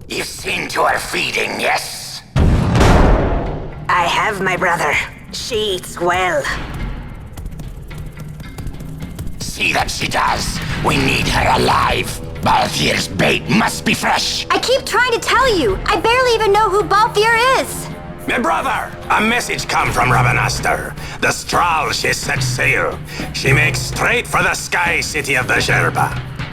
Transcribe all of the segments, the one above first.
You've seen to her feeding, yes? I have, my brother. She eats well. See that she does. We need her alive. Balthier's bait must be fresh. I keep trying to tell you. I barely even know who Balthier is. My brother, a message come from Ravenaster. The Strahl she set sail. She makes straight for the sky city of Veja.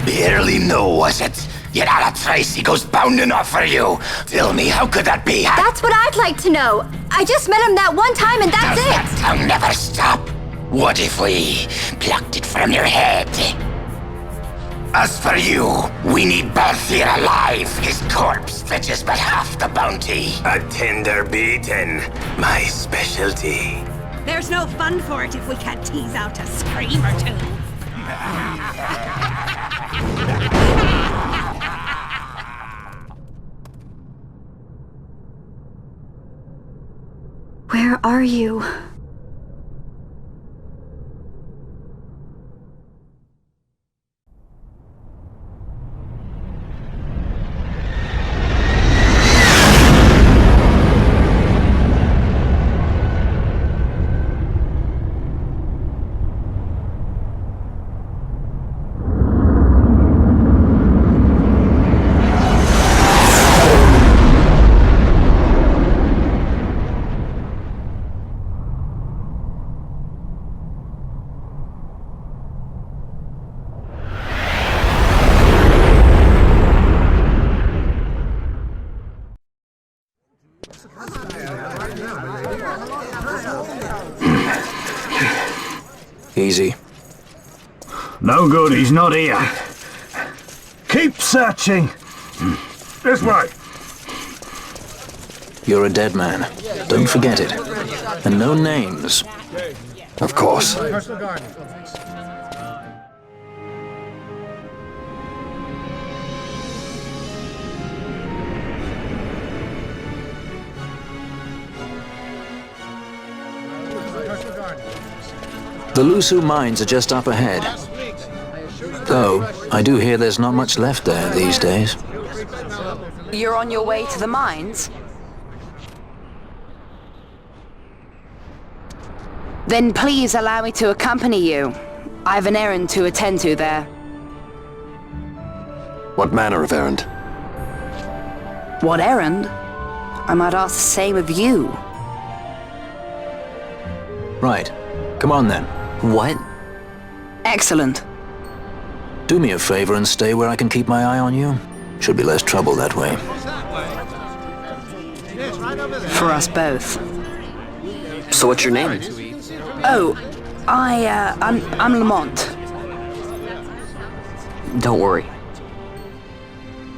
Barely know, was it? Yet Alatracy goes bounding off for you. Tell me, how could that be? That's what I'd like to know. I just met him that one time and that's Does it. that tongue never stop? What if we plucked it from your head? As for you, we need Balthier alive. His corpse fetches but half the bounty. A tender beating, my specialty. There's no fun for it if we can't tease out a scream or two. Where are you? Easy. No good, he's not here. Keep searching. This way. You're a dead man. Don't forget it. And no names. Of course. The Lusu mines are just up ahead. Though, I do hear there's not much left there these days. You're on your way to the mines? Then please allow me to accompany you. I have an errand to attend to there. What manner of errand? What errand? I might ask the same of you. Right. Come on then. What? Excellent. Do me a favor and stay where I can keep my eye on you. Should be less trouble that way. For us both. So what's your name? Oh, I'm Lamont. Don't worry.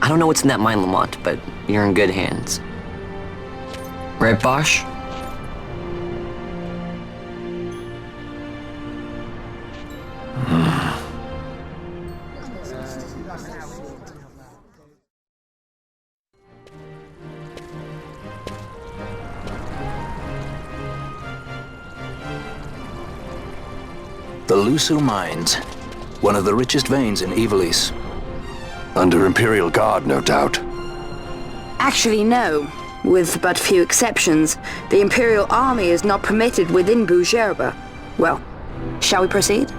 I don't know what's in that mine, Lamont, but you're in good hands. Right, Bosch? The Lusu mines. One of the richest veins in Ivalice. Under Imperial Guard, no doubt. Actually, no. With but few exceptions, the Imperial Army is not permitted within Bujerba. Well, shall we proceed?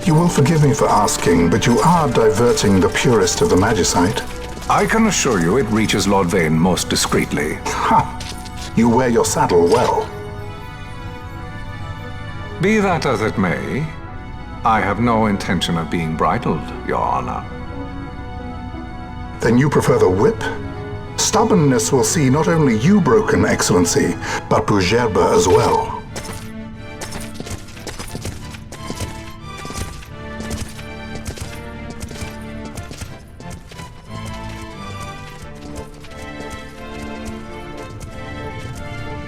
You will forgive me for asking, but you are diverting the purest of the magicite. I can assure you it reaches Lord Vane most discreetly. Ha! You wear your saddle well. Be that as it may, I have no intention of being bridled, Your Honor. Then you prefer the whip? Stubbornness will see not only you broken, Excellency, but Bujerba as well.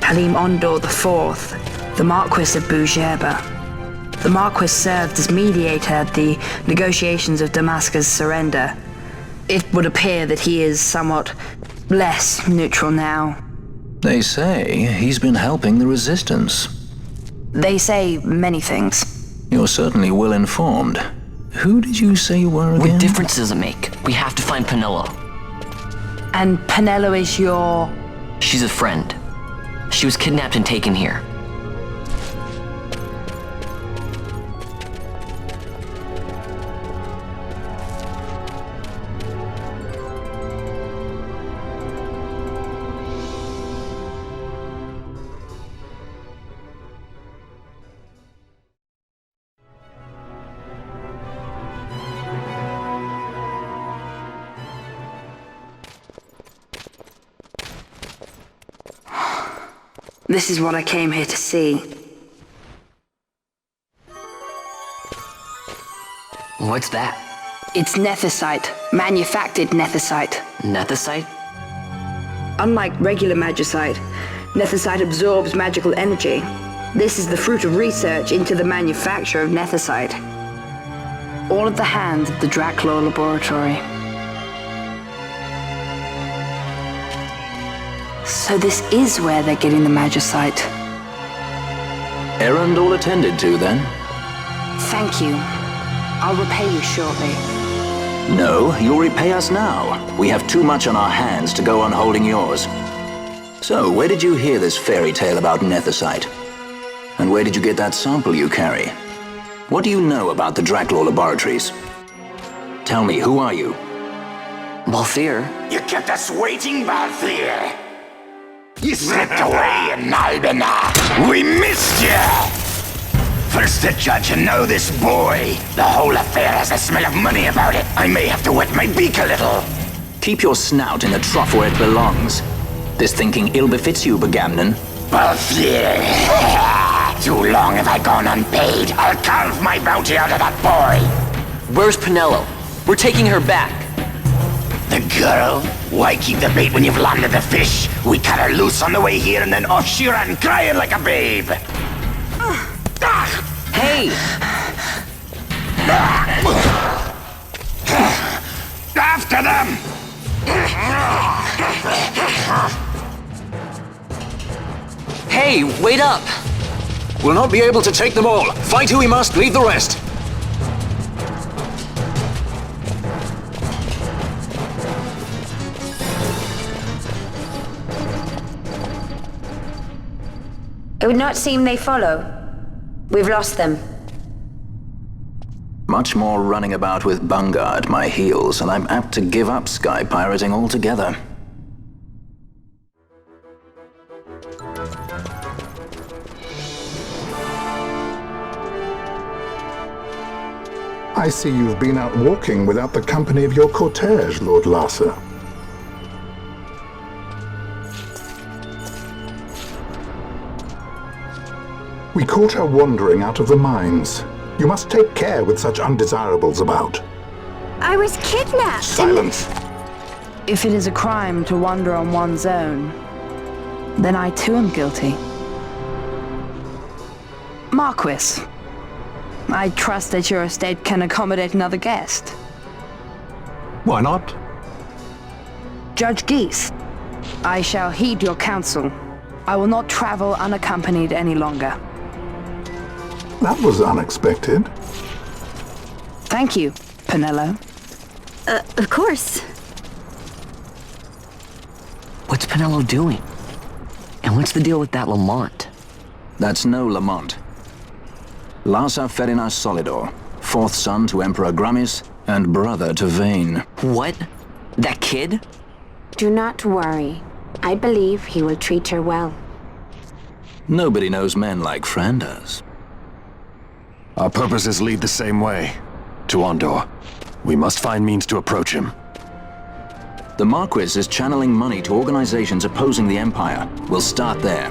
Halim Ondor IV, the Marquis of Bujerba. The Marquis served as mediator at the negotiations of Damascus' surrender. It would appear that he is somewhat less neutral now. They say he's been helping the resistance. They say many things. You're certainly well informed. Who did you say you were again? What difference does it make? We have to find Penelo. And Penelo is your... She's a friend. She was kidnapped and taken here. This is what I came here to see. What's that? It's nethicite, manufactured nethicite. Nethicite? Unlike regular magicite, nethicite absorbs magical energy. This is the fruit of research into the manufacture of nethicite. All at the hands of the Draclaw Laboratory. So this is where they're getting the magicite. Errand all attended to, then? Thank you. I'll repay you shortly. No, you'll repay us now. We have too much on our hands to go on holding yours. So, where did you hear this fairy tale about nethicite? And where did you get that sample you carry? What do you know about the Draclaw Laboratories? Tell me, who are you? Balthier? You kept us waiting, Balthier. You slipped away in Albina. We missed you! First the judge and now this boy. The whole affair has a smell of money about it. I may have to wet my beak a little. Keep your snout in the trough where it belongs. This thinking ill befits you, Begamnon. Balthier. Too long have I gone unpaid. I'll carve my bounty out of that boy. Where's Penelo? We're taking her back. The girl? Why keep the bait when you've landed the fish? We cut her loose on the way here and then off she ran crying like a babe. Hey! After them! Hey, wait up! We'll not be able to take them all. Fight who we must, leave the rest. It would not seem they follow. We've lost them. Much more running about with Bunga at my heels, and I'm apt to give up sky pirating altogether. I see you've been out walking without the company of your cortege, Lord Larsa. We caught her wandering out of the mines. You must take care with such undesirables about. I was kidnapped. Silence! If it is a crime to wander on one's own, then I too am guilty. Marquis, I trust that your estate can accommodate another guest. Why not? Judge Geese, I shall heed your counsel. I will not travel unaccompanied any longer. That was unexpected. Thank you, Penelo. Of course. What's Penelo doing? And what's the deal with that Lamont? That's no Lamont. Larsa Ferinas Solidor, fourth son to Emperor Gramis and brother to Vane. What? That kid? Do not worry. I believe he will treat her well. Nobody knows men like Fran does. Our purposes lead the same way. To Ondor. We must find means to approach him. The Marquis is channeling money to organizations opposing the Empire. We'll start there.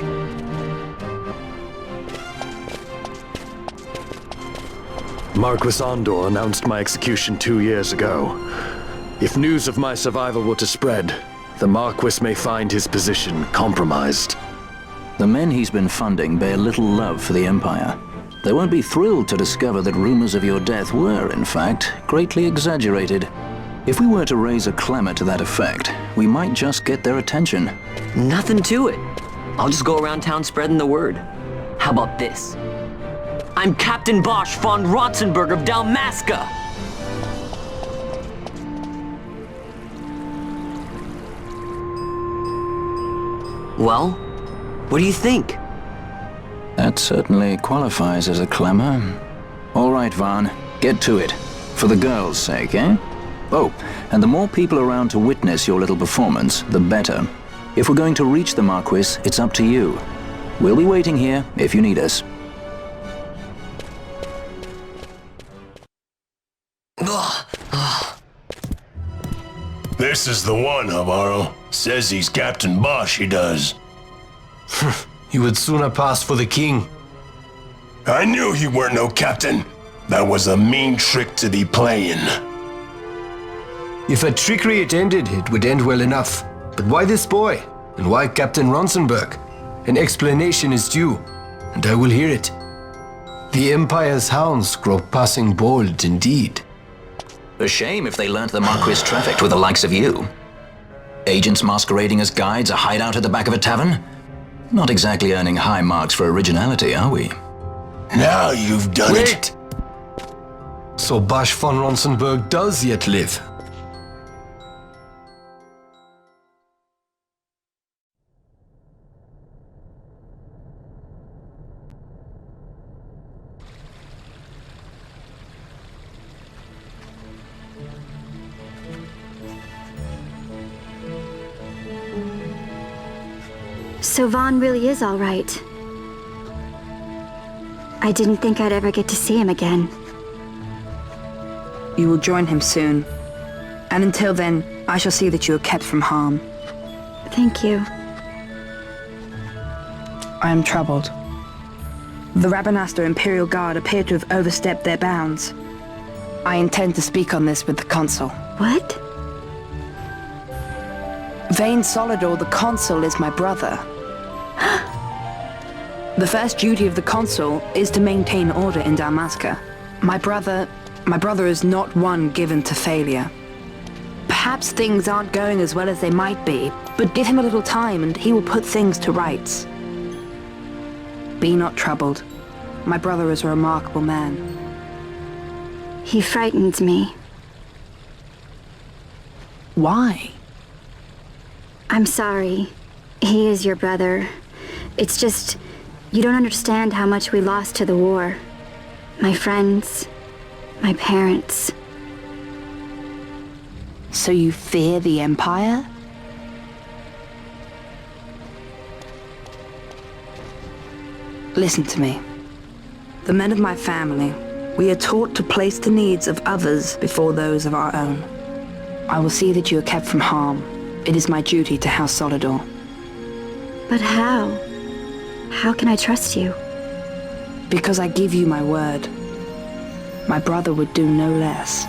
Marquis Ondor announced my execution 2 years ago. If news of my survival were to spread, the Marquis may find his position compromised. The men he's been funding bear little love for the Empire. They won't be thrilled to discover that rumors of your death were, in fact, greatly exaggerated. If we were to raise a clamor to that effect, we might just get their attention. Nothing to it. I'll just go around town spreading the word. How about this? I'm Captain Bosch von Rotzenburg of Dalmasca! Well, what do you think? That certainly qualifies as a clamor. All right, Van, get to it. For the girls' sake, eh? Oh, and the more people around to witness your little performance, the better. If we're going to reach the Marquis, it's up to you. We'll be waiting here if you need us. This is the one, Havaro. Says he's Captain Bosch, he does. He would sooner pass for the king. I knew he weren't no captain. That was a mean trick to be playing. If a trickery it ended, it would end well enough. But why this boy? And why Captain Ronsenberg? An explanation is due, and I will hear it. The Empire's hounds grow passing bold indeed. A shame if they learnt the Marquis trafficked with the likes of you. Agents masquerading as guides, a hideout at the back of a tavern? Not exactly earning high marks for originality, are we? Now you've done it! So Bosch von Ronsenberg does yet live. So Vaughn really is all right. I didn't think I'd ever get to see him again. You will join him soon. And until then, I shall see that you are kept from harm. Thank you. I am troubled. The Rabanastre Imperial Guard appear to have overstepped their bounds. I intend to speak on this with the Consul. What? Vane Solidor, the Consul, is my brother. The first duty of the Consul is to maintain order in Dalmasca. My brother is not one given to failure. Perhaps things aren't going as well as they might be, but give him a little time and he will put things to rights. Be not troubled. My brother is a remarkable man. He frightens me. Why? I'm sorry. He is your brother. It's just, you don't understand how much we lost to the war. My friends, my parents. So you fear the Empire? Listen to me. The men of my family, we are taught to place the needs of others before those of our own. I will see that you are kept from harm. It is my duty to House Solidor. But how? How can I trust you? Because I give you my word. My brother would do no less.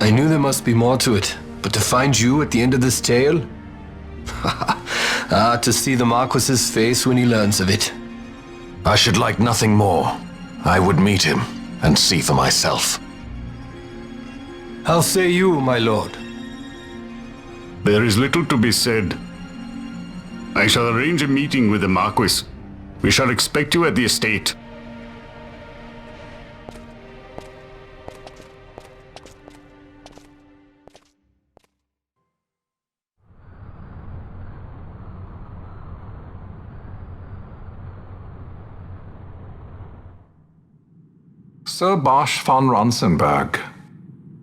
I knew there must be more to it, but to find you at the end of this tale? To see the Marquis's face when he learns of it. I should like nothing more. I would meet him and see for myself. How say you, my lord? There is little to be said. I shall arrange a meeting with the Marquis. We shall expect you at the estate. Sir Bosch von Ronsenberg.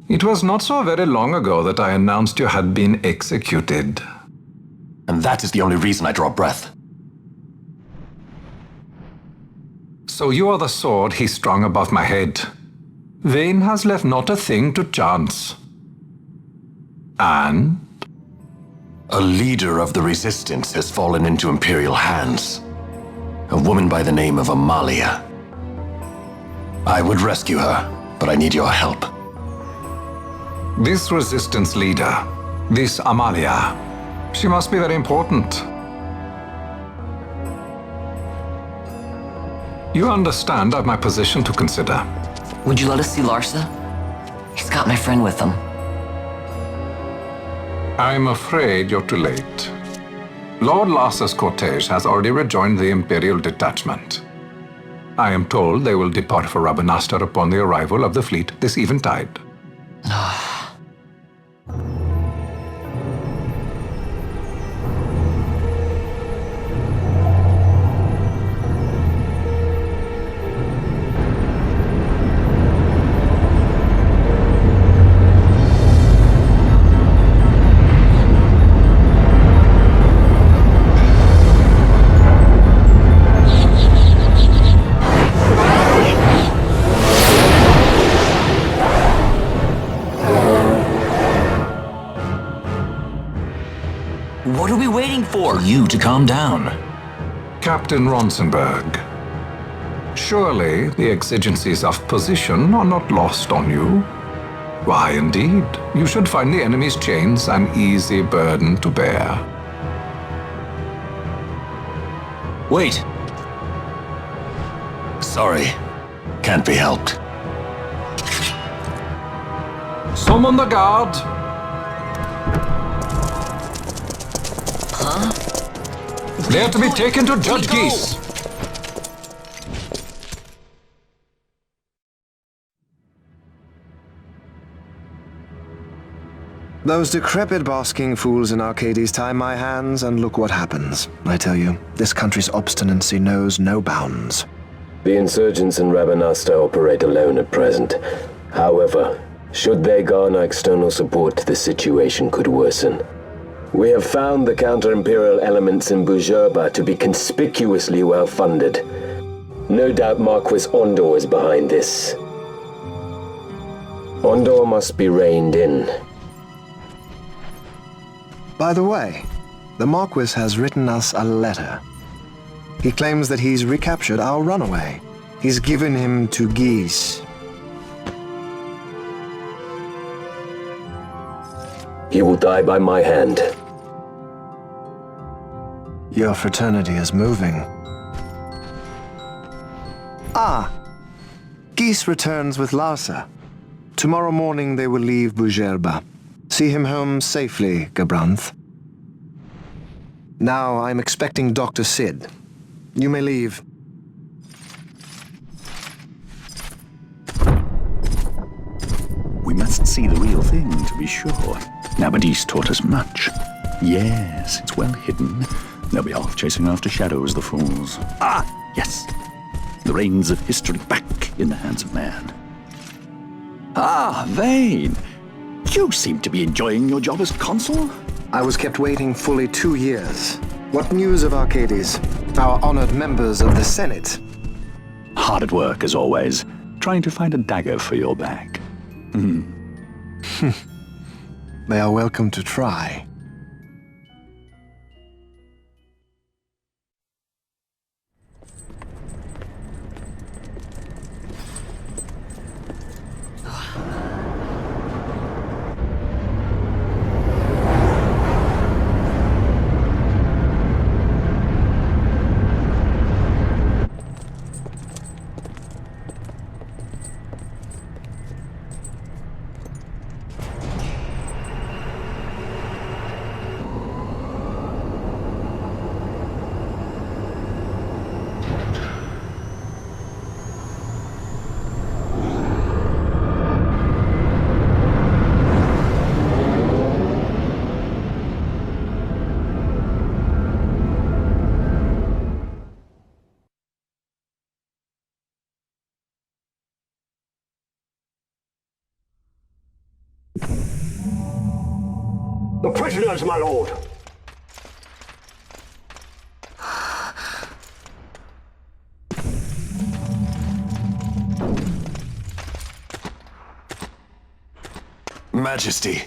It was not so very long ago that I announced you had been executed. And that is the only reason I draw breath. So you are the sword he strung above my head. Vane has left not a thing to chance. And? A leader of the resistance has fallen into Imperial hands. A woman by the name of Amalia. I would rescue her, but I need your help. This resistance leader, this Amalia, she must be very important. You understand I've my position to consider. Would you let us see Larsa? He's got my friend with him. I'm afraid you're too late. Lord Larsa's cortege has already rejoined the Imperial detachment. I am told they will depart for Rabanastre upon the arrival of the fleet this eventide. What are we waiting for? You to calm down. Captain Ronsenberg, surely the exigencies of position are not lost on you. Why, indeed, you should find the enemy's chains an easy burden to bear. Wait. Sorry. Can't be helped. Summon the guard. Huh? They are to be taken to Judge Geese. Those decrepit basking fools in Arcades tie my hands, and look what happens. I tell you, this country's obstinacy knows no bounds. The insurgents in Rabanastre operate alone at present. However, should they garner external support, the situation could worsen. We have found the counter-imperial elements in Bujerba to be conspicuously well-funded. No doubt Marquis Ondor is behind this. Ondor must be reined in. By the way, the Marquis has written us a letter. He claims that he's recaptured our runaway. He's given him to Geese. He will die by my hand. Your fraternity is moving. Ah! Geese returns with Larsa. Tomorrow morning they will leave Bujerba. See him home safely, Gabranth. Now I'm expecting Dr. Sid. You may leave. We must see the real thing, to be sure. Nabadis taught us much. Yes, it's well hidden. They'll be off chasing after shadows, the fools. Ah, yes. The reins of history back in the hands of man. Ah, Vane. You seem to be enjoying your job as consul? I was kept waiting fully 2 years. What news of Arcades? Our honored members of the Senate? Hard at work, as always, trying to find a dagger for your back. They are welcome to try. The prisoners, my lord. Majesty.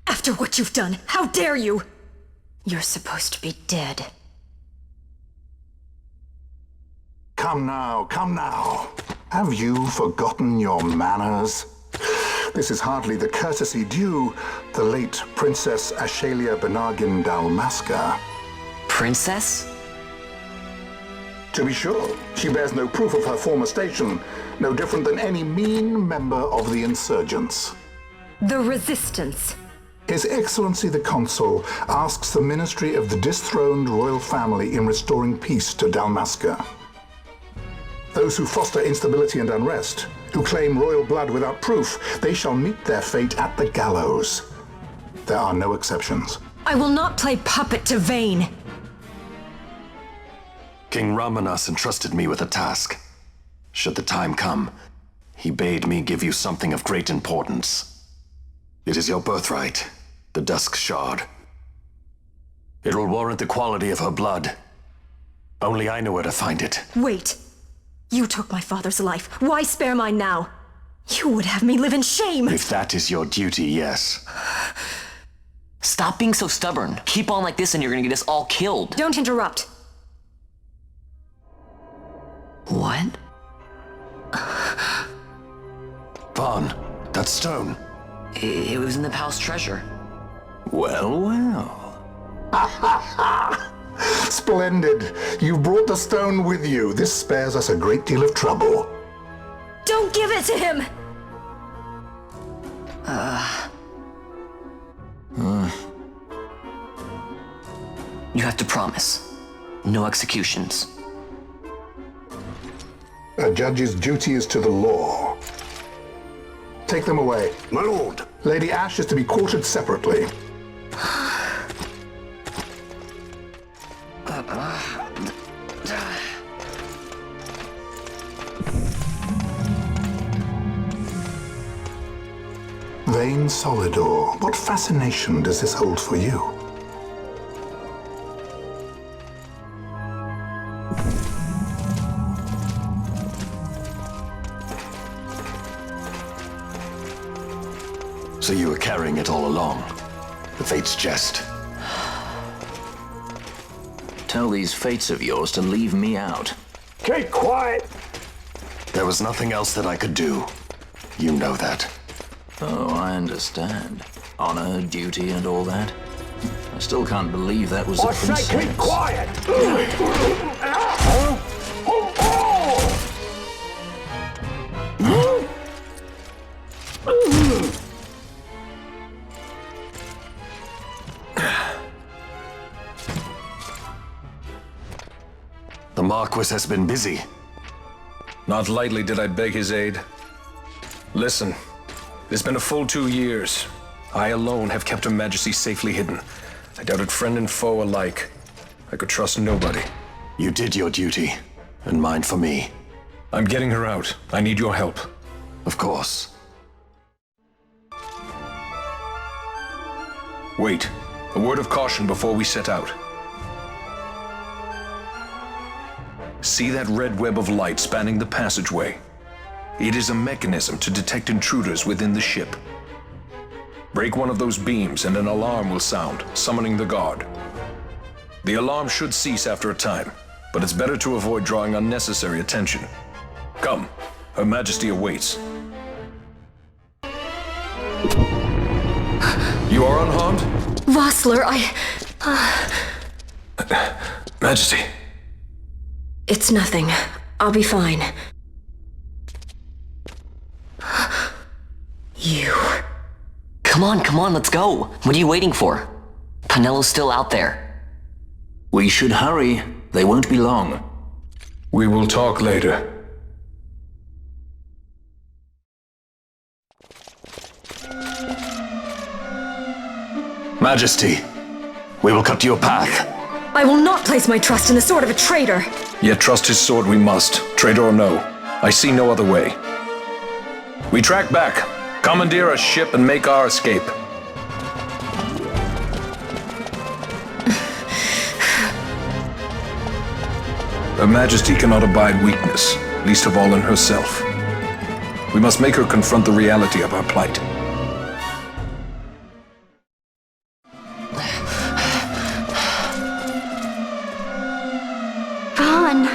After what you've done, how dare you? You're supposed to be dead. Come now, come now. Have you forgotten your manners? This is hardly the courtesy due the late Princess Ashalia Benargin Dalmasca. Princess? To be sure, she bears no proof of her former station, no different than any mean member of the insurgents. The Resistance. His Excellency the Consul asks the ministry of the dethroned royal family in restoring peace to Dalmasca. Those who foster instability and unrest, who claim royal blood without proof, they shall meet their fate at the gallows. There are no exceptions. I will not play puppet to Vayne. King Ramanas entrusted me with a task. Should the time come, he bade me give you something of great importance. It is your birthright, the Dusk Shard. It will warrant the quality of her blood. Only I know where to find it. Wait. You took my father's life. Why spare mine now? You would have me live in shame. If that is your duty, yes. Stop being so stubborn. Keep on like this and you're gonna get us all killed. Don't interrupt. What? Vaughn, that stone. It was in the palace treasure. Well, well. Splendid. You've brought the stone with you. This spares us a great deal of trouble. Don't give it to him! You have to promise. No executions. A judge's duty is to the law. Take them away. My lord. Lady Ash is to be quartered separately. Vayne Solidor, what fascination does this hold for you? So you were carrying it all along. The Fate's jest. Tell these fates of yours to leave me out. Keep quiet! There was nothing else that I could do. You know that. Oh, I understand. Honor, duty, and all that. I still can't believe that was a princess. I say keep quiet! The Marquis has been busy. Not lightly did I beg his aid. Listen, it's been a full 2 years. I alone have kept Her Majesty safely hidden. I doubted friend and foe alike. I could trust nobody. You did your duty, and mine for me. I'm getting her out. I need your help. Of course. Wait. A word of caution before we set out. See that red web of light spanning the passageway? It is a mechanism to detect intruders within the ship. Break one of those beams and an alarm will sound, summoning the guard. The alarm should cease after a time, but it's better to avoid drawing unnecessary attention. Come, Her Majesty awaits. You are unharmed? Vossler, Majesty. It's nothing. I'll be fine. You. Come on, let's go. What are you waiting for? Panelo's still out there. We should hurry. They won't be long. We will talk later. Majesty, we will cut you a path. I will not place my trust in the sword of a traitor. Yet trust his sword we must, traitor or no. I see no other way. We track back, commandeer a ship and make our escape. Her Majesty cannot abide weakness, least of all in herself. We must make her confront the reality of our plight. Ron!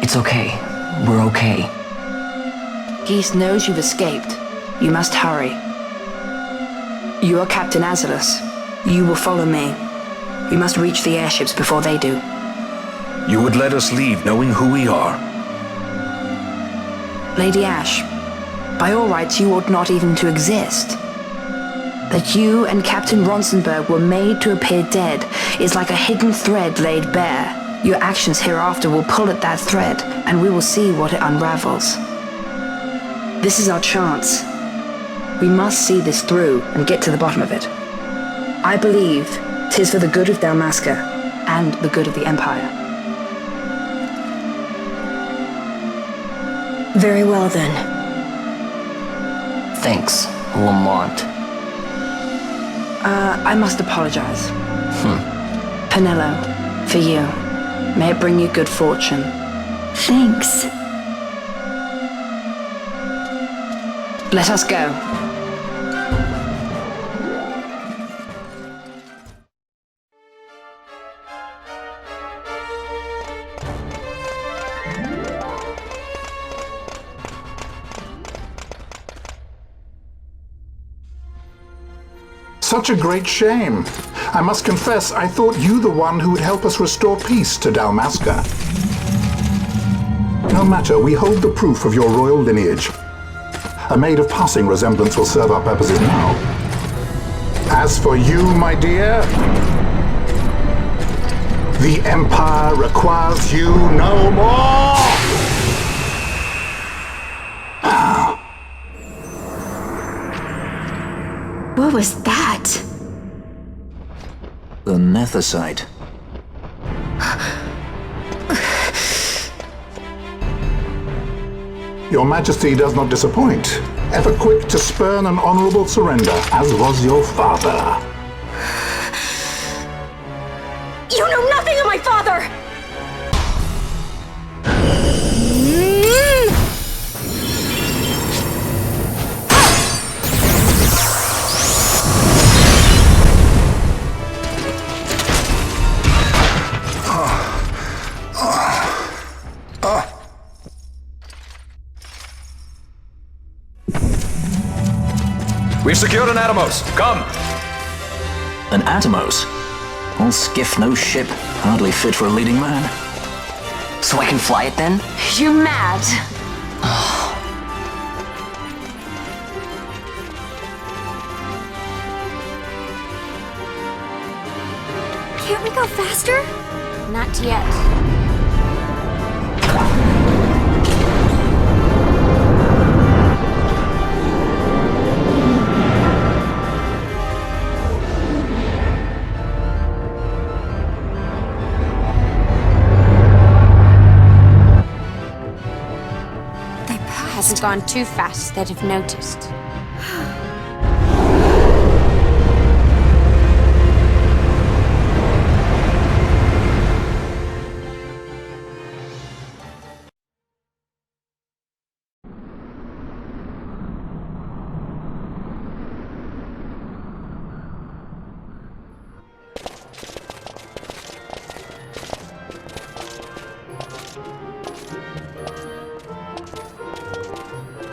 It's okay. We're okay. Geese knows you've escaped. You must hurry. You are Captain Azalus. You will follow me. We must reach the airships before they do. You would let us leave knowing who we are? Lady Ash, by all rights you ought not even to exist. That you and Captain Ronsenberg were made to appear dead is like a hidden thread laid bare. Your actions hereafter will pull at that thread, and we will see what it unravels. This is our chance. We must see this through and get to the bottom of it. I believe 'tis for the good of Dalmasca and the good of the Empire. Very well then. Thanks, Lamont. I must apologize. Penello, for you. May it bring you good fortune. Thanks. Let us go. Such a great shame. I must confess, I thought you the one who would help us restore peace to Dalmasca. No matter, we hold the proof of your royal lineage. A maid of passing resemblance will serve our purposes now. As for you, my dear, the Empire requires you no more! What was that? The Nethicite. Your Majesty does not disappoint. Ever quick to spurn an honorable surrender, as was your father. You know nothing of my father! We've secured an Atomos. Come! An Atomos? All skiff, no ship. Hardly fit for a leading man. So I can fly it then? You mad? Can't we go faster? Not yet. Hasn't gone too fast that I've noticed.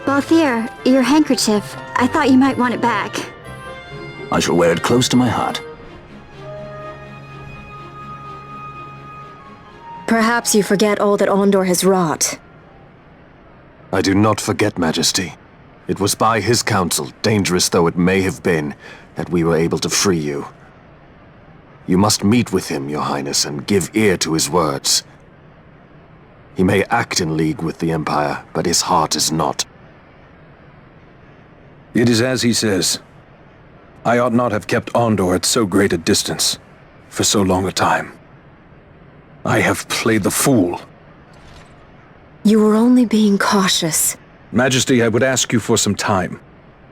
Balthier, your handkerchief. I thought you might want it back. I shall wear it close to my heart. Perhaps you forget all that Ondor has wrought. I do not forget, Majesty. It was by his counsel, dangerous though it may have been, that we were able to free you. You must meet with him, Your Highness, and give ear to his words. He may act in league with the Empire, but his heart is not. It is as he says. I ought not have kept Ondor at so great a distance, for so long a time. I have played the fool. You were only being cautious. Majesty, I would ask you for some time.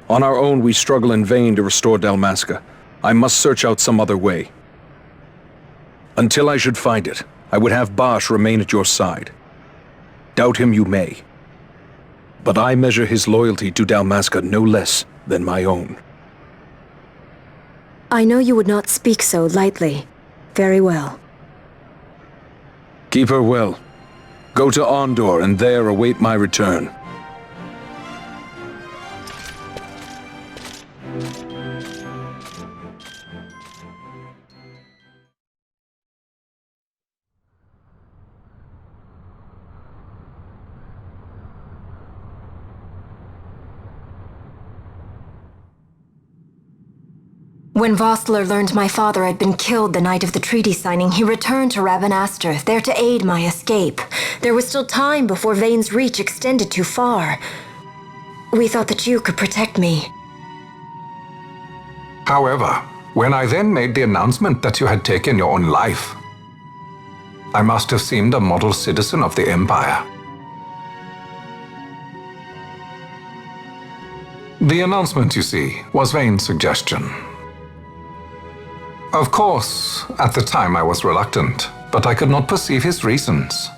On our own, we struggle in vain to restore Dalmasca. I must search out some other way. Until I should find it, I would have Bosch remain at your side. Doubt him you may. But I measure his loyalty to Dalmasca no less than my own. I know you would not speak so lightly. Very well. Keep her well. Go to Ondor and there await my return. When Vossler learned my father had been killed the night of the treaty signing, he returned to Rabanastre, there to aid my escape. There was still time before Vane's reach extended too far. We thought that you could protect me. However, when I then made the announcement that you had taken your own life, I must have seemed a model citizen of the Empire. The announcement, you see, was Vane's suggestion. Of course, at the time I was reluctant, but I could not perceive his reasons.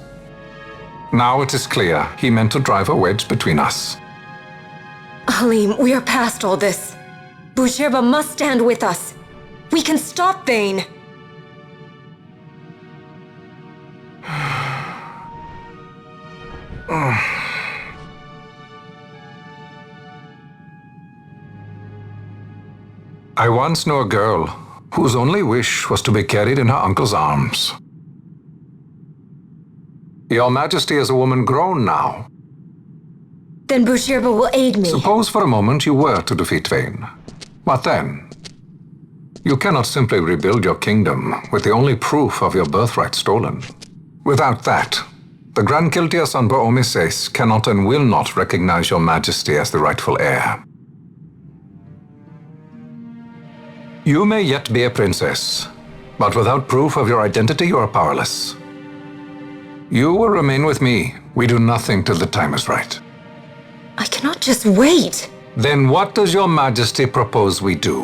Now it is clear he meant to drive a wedge between us. Halim, we are past all this. Boucherba must stand with us. We can stop Vane. I once knew a girl whose only wish was to be carried in her uncle's arms. Your Majesty is a woman grown now. Then Boucherba will aid me. Suppose for a moment you were to defeat Vane. What then? You cannot simply rebuild your kingdom with the only proof of your birthright stolen. Without that, the Grand Kiltias on Omises cannot and will not recognize your Majesty as the rightful heir. You may yet be a princess, but without proof of your identity, you are powerless. You will remain with me. We do nothing till the time is right. I cannot just wait. Then what does your Majesty propose we do?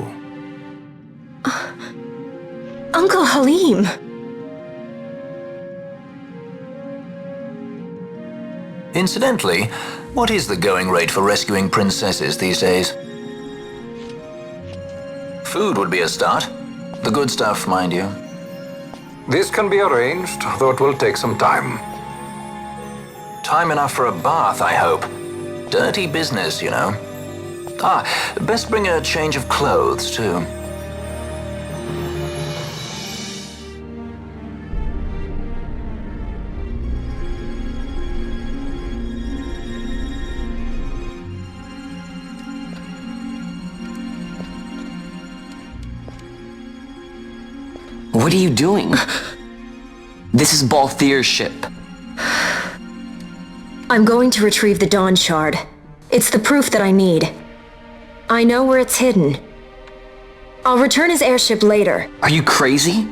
Uncle Halim. Incidentally, what is the going rate for rescuing princesses these days? Food would be a start. The good stuff, mind you. This can be arranged, though it will take some time. Time enough for a bath, I hope. Dirty business, you know. Best bring a change of clothes, too. What are you doing? This is Balthier's ship. I'm going to retrieve the Dawn Shard. It's the proof that I need. I know where it's hidden. I'll return his airship later. Are you crazy?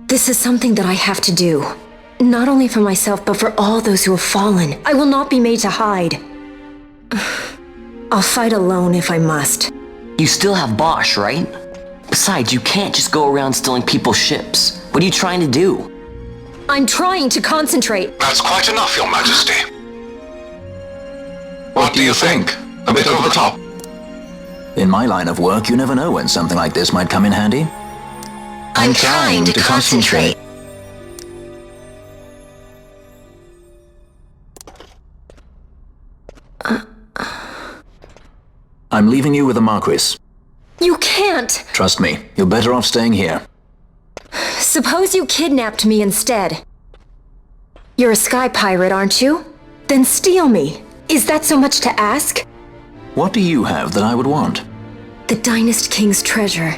This is something that I have to do. Not only for myself, but for all those who have fallen. I will not be made to hide. I'll fight alone if I must. You still have Bosch, right? Besides, you can't just go around stealing people's ships. What are you trying to do? I'm trying to concentrate. That's quite enough, Your Majesty. What do you think? A bit over the top? In my line of work, you never know when something like this might come in handy. I'm trying to concentrate. I'm leaving you with the Marquis. You can't! Trust me, you're better off staying here. Suppose you kidnapped me instead. You're a sky pirate, aren't you? Then steal me. Is that so much to ask? What do you have that I would want? The Dynast King's treasure.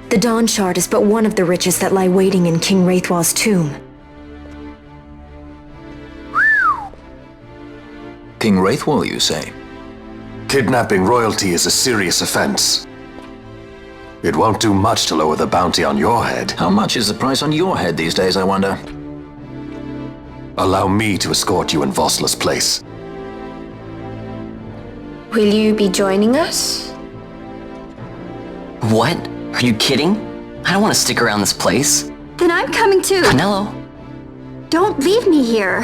The Dawn Shard is but one of the riches that lie waiting in King Wraithwall's tomb. King Wraithwall, you say? Kidnapping royalty is a serious offense. It won't do much to lower the bounty on your head. How much is the price on your head these days, I wonder? Allow me to escort you in Vossler's place. Will you be joining us? What? Are you kidding? I don't want to stick around this place. Then I'm coming too. Canelo. Don't leave me here.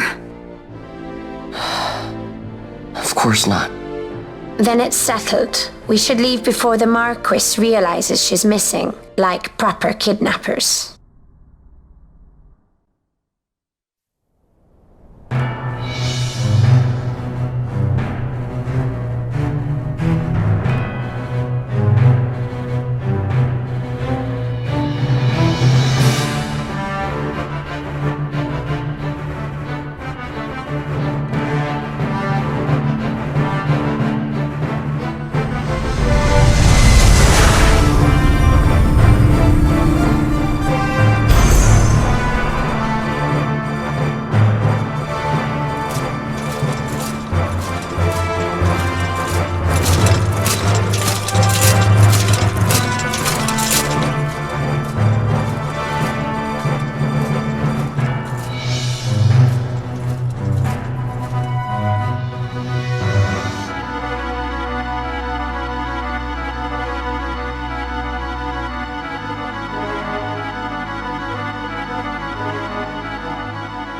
Of course not. Then it's settled. We should leave before the Marquis realizes she's missing, like proper kidnappers.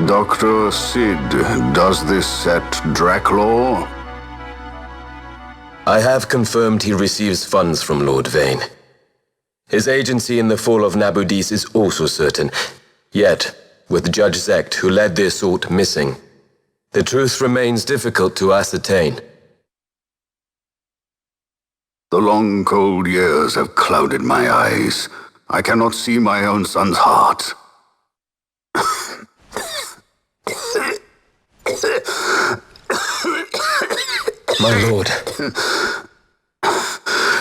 Dr. Sid, does this set Draclaw? I have confirmed he receives funds from Lord Vane. His agency in the fall of Nabudis is also certain. Yet, with Judge Zecht, who led the assault, missing, the truth remains difficult to ascertain. The long, cold years have clouded my eyes. I cannot see my own son's heart. My lord.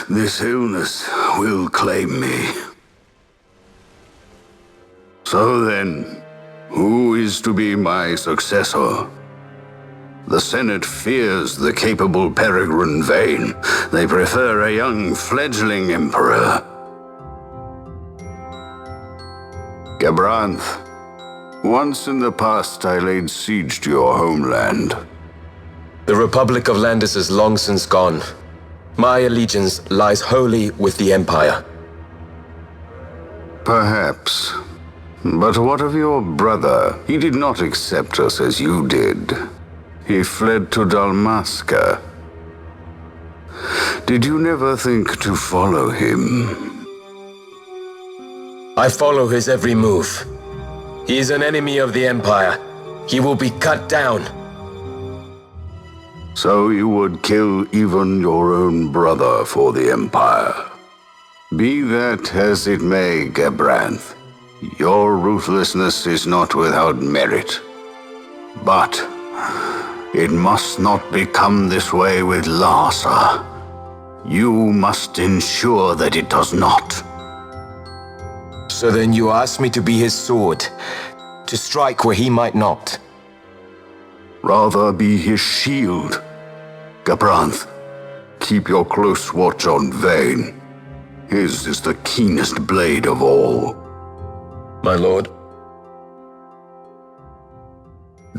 This illness will claim me. So then, who is to be my successor? The Senate fears the capable Peregrine Vane. They prefer a young fledgling emperor. Gabranth, once in the past I laid siege to your homeland. The Republic of Landis is long since gone. My allegiance lies wholly with the Empire. Perhaps. But what of your brother? He did not accept us as you did. He fled to Dalmasca. Did you never think to follow him? I follow his every move. He is an enemy of the Empire. He will be cut down. So you would kill even your own brother for the Empire. Be that as it may, Gabranth, your ruthlessness is not without merit. But it must not become this way with Larsa. You must ensure that it does not. So then you ask me to be his sword, to strike where he might not. Rather be his shield. Gabranth, keep your close watch on Vane. His is the keenest blade of all. My lord.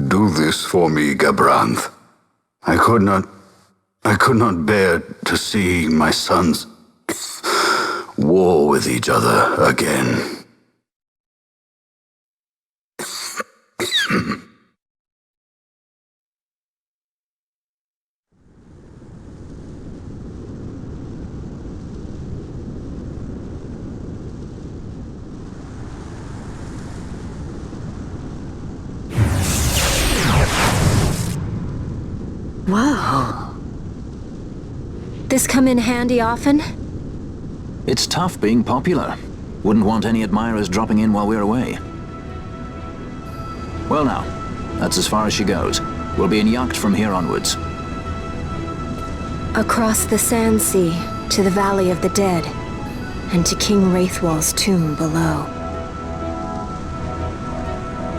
Do this for me, Gabranth. I could not bear to see my sons war with each other again. Whoa. This come in handy often? It's tough being popular. Wouldn't want any admirers dropping in while we're away. Well now, that's as far as she goes. We'll be in yacht from here onwards. Across the Sand Sea, to the Valley of the Dead, and to King Wraithwall's tomb below.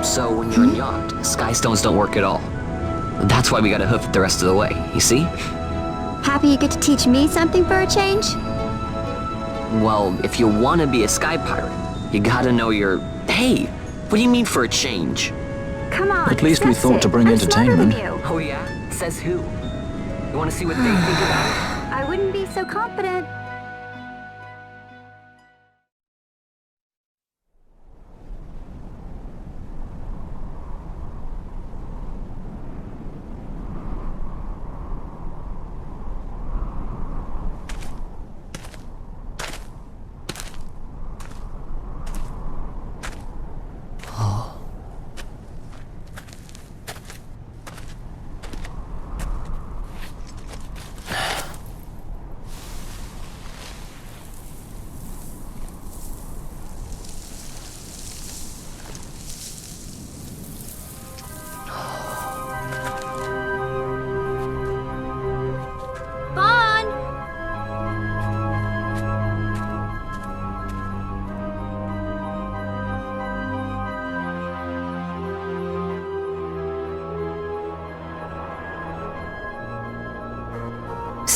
So when you're in yacht, skystones don't work at all. That's why we gotta hoof it the rest of the way, you see? Happy you get to teach me something for a change? Well, if you wanna be a sky pirate, you gotta know your... Hey, what do you mean for a change? Come on, At least we discuss thought it. to bring I'm entertainment. smarter than you. Oh yeah? Says who? You wanna see what they think about it? I wouldn't be so confident.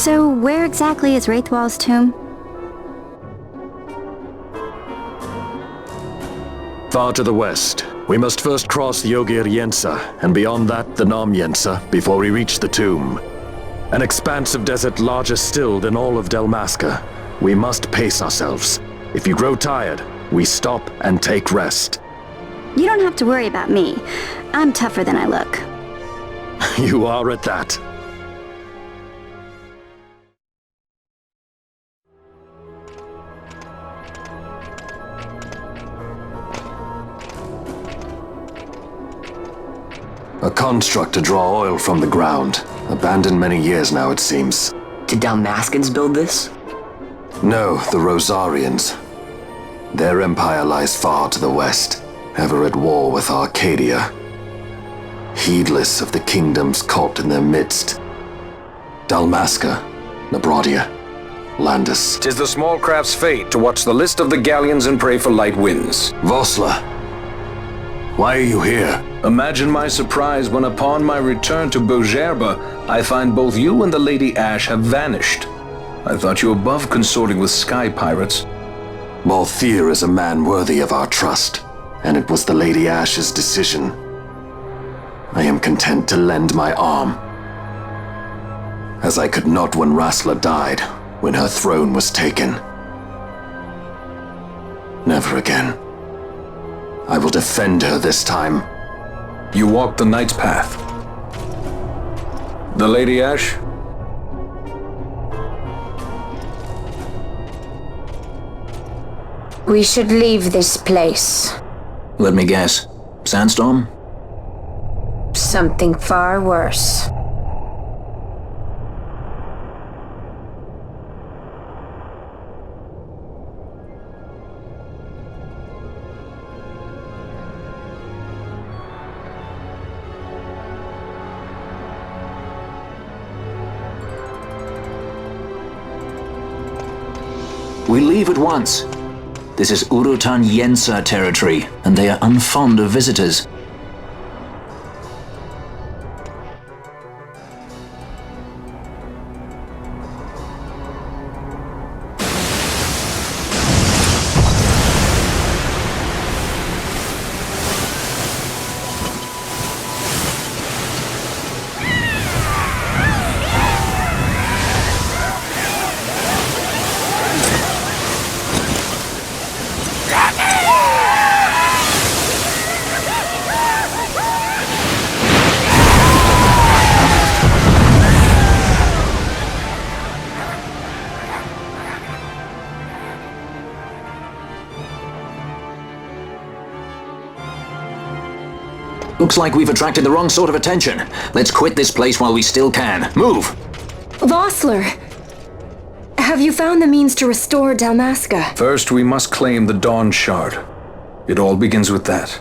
So where exactly is Wraithwall's tomb? Far to the west. We must first cross the Ogir Yensa, and beyond that, the Nam Yensa, before we reach the tomb. An expanse of desert larger still than all of Dalmasca. We must pace ourselves. If you grow tired, we stop and take rest. You don't have to worry about me. I'm tougher than I look. You are at that. A construct to draw oil from the ground. Abandoned many years now, it seems. Did Dalmascans build this? No, the Rosarians. Their empire lies far to the west, ever at war with Arcadia. Heedless of the kingdoms caught in their midst. Dalmasca, Nabrodia, Landis. 'Tis the small craft's fate to watch the list of the galleons and pray for light winds. Vosla, why are you here? Imagine my surprise when upon my return to Beaugerbe, I find both you and the Lady Ash have vanished. I thought you above consorting with sky pirates. Balthier is a man worthy of our trust, and it was the Lady Ash's decision. I am content to lend my arm, as I could not when Rasla died, when her throne was taken. Never again. I will defend her this time. You walked the Knight's path. The Lady Ash? We should leave this place. Let me guess. Sandstorm? Something far worse. We leave at once. This is Urutan Yensa territory, and they are unfond of visitors. Looks like we've attracted the wrong sort of attention. Let's quit this place while we still can. Move! Vossler! Have you found the means to restore Dalmasca? First, we must claim the Dawn Shard. It all begins with that.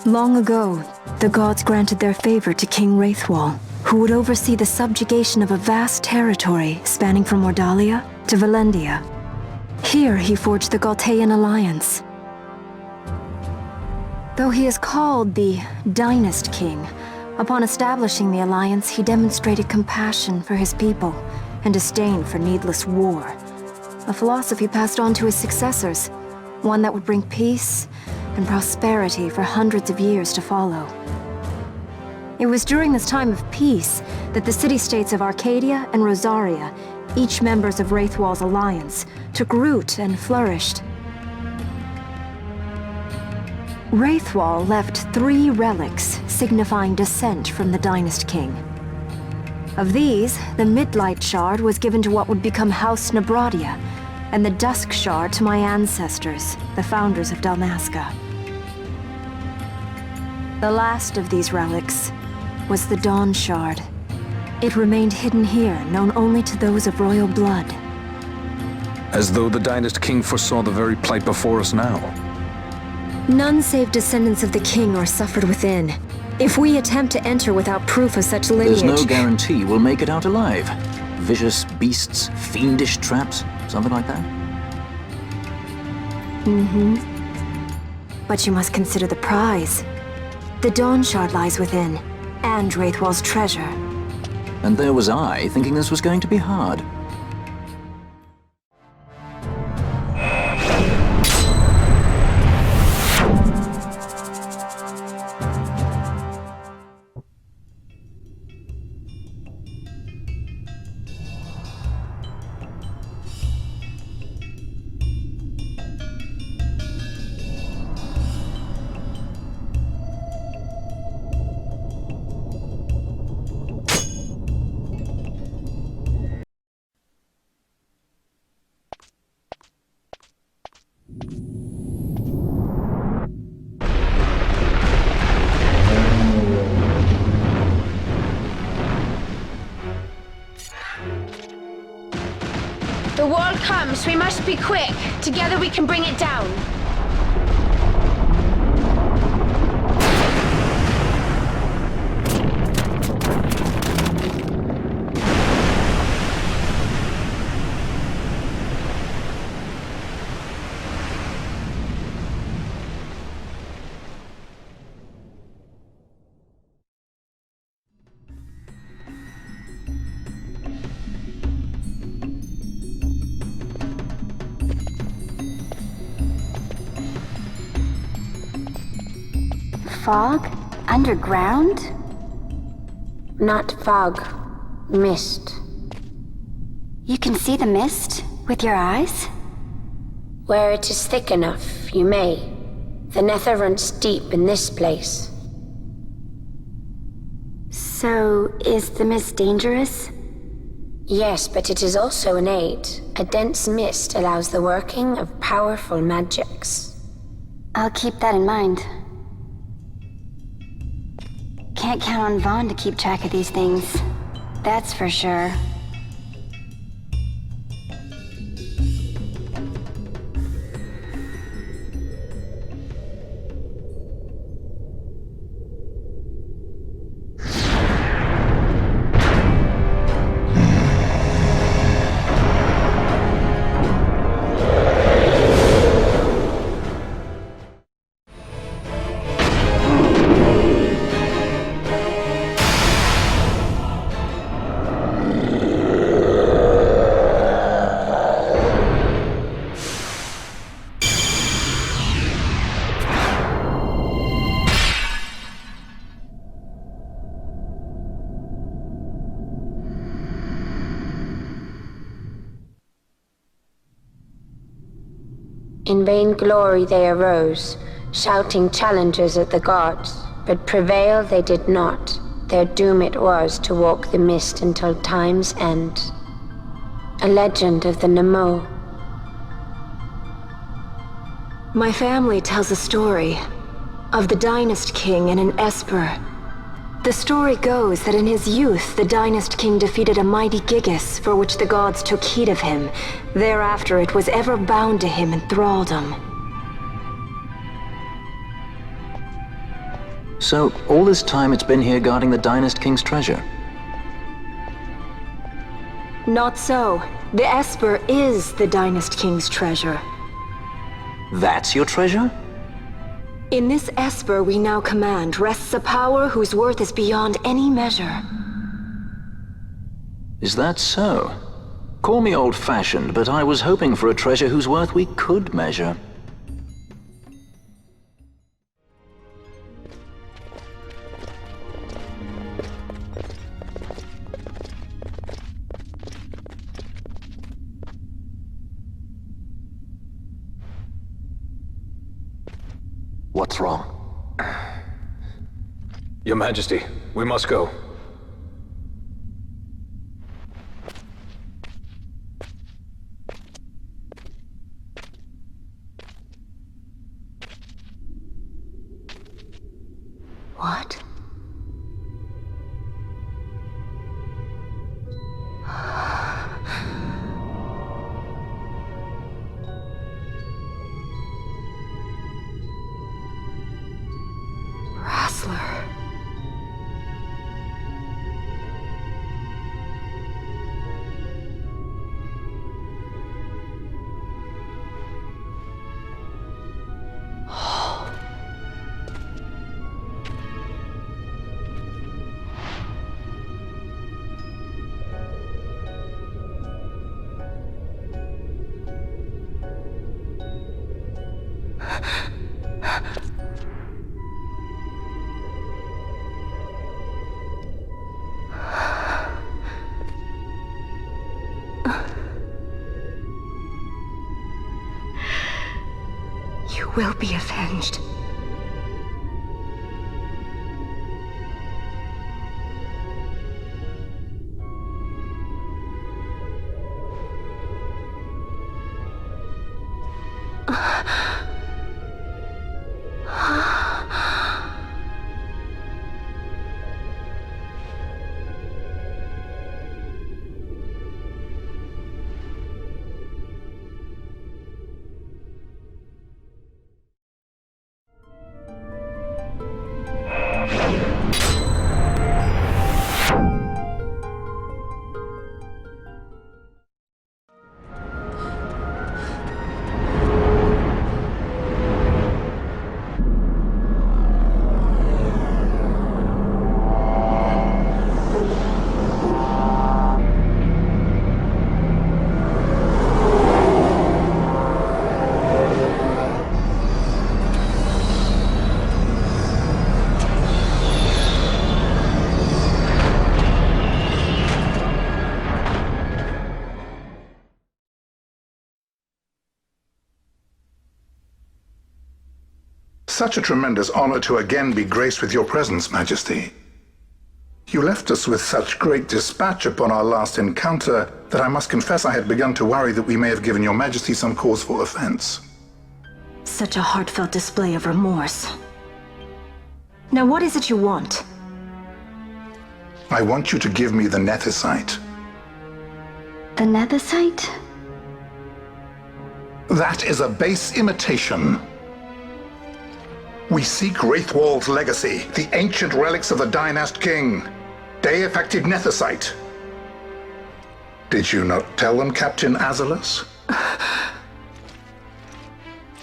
Long ago, the gods granted their favor to King Wraithwall, who would oversee the subjugation of a vast territory spanning from Mordalia to Valendia. Here he forged the Galtean Alliance. Though he is called the Dynast King, upon establishing the alliance, he demonstrated compassion for his people and disdain for needless war. A philosophy passed on to his successors, one that would bring peace and prosperity for hundreds of years to follow. It was during this time of peace that the city-states of Arcadia and Rosaria, each members of Wraithwall's alliance, took root and flourished. Wraithwall left 3 relics signifying descent from the Dynast King. Of these, the Midlight Shard was given to what would become House Nabradia, and the Dusk Shard to my ancestors, the founders of Dalmasca. The last of these relics was the Dawn Shard. It remained hidden here, known only to those of royal blood. As though the Dynast King foresaw the very plight before us now. None save descendants of the king are suffered within. If we attempt to enter without proof of such lineage... There's no guarantee we'll make it out alive. Vicious beasts, fiendish traps, something like that? But you must consider the prize. The Dawn Shard lies within, and Wraithwall's treasure. And there was I, thinking this was going to be hard. The wall comes, we must be quick. Together we can bring it down. Fog? Underground? Not fog. Mist. You can see the mist with your eyes? Where it is thick enough, you may. The nether runs deep in this place. So, is the mist dangerous? Yes, but it is also an aid. A dense mist allows the working of powerful magics. I'll keep that in mind. Can't count on Vaughn to keep track of these things. That's for sure. In vain glory they arose, shouting challenges at the gods, but prevail they did not. Their doom it was to walk the mist until time's end. A legend of the Nemo. My family tells a story of the Dynast King and an Esper. The story goes that in his youth, the Dynast King defeated a mighty Gigas, for which the gods took heed of him. Thereafter, it was ever bound to him in thraldom. So, all this time it's been here guarding the Dynast King's treasure? Not so. The Esper is the Dynast King's treasure. That's your treasure? In this Esper we now command rests a power whose worth is beyond any measure. Is that so? Call me old-fashioned, but I was hoping for a treasure whose worth we could measure. What's wrong? Your Majesty, we must go. What? You will be avenged. Such a tremendous honor to again be graced with your presence, Majesty. You left us with such great dispatch upon our last encounter that I must confess I had begun to worry that we may have given your Majesty some cause for offense. Such a heartfelt display of remorse. Now what is it you want? I want you to give me the Nethicite. The Nethicite? That is a base imitation. We seek Wraithwall's legacy, the ancient relics of the Dynast King. Day-affected Nethicite. Did you not tell them, Captain Azalus?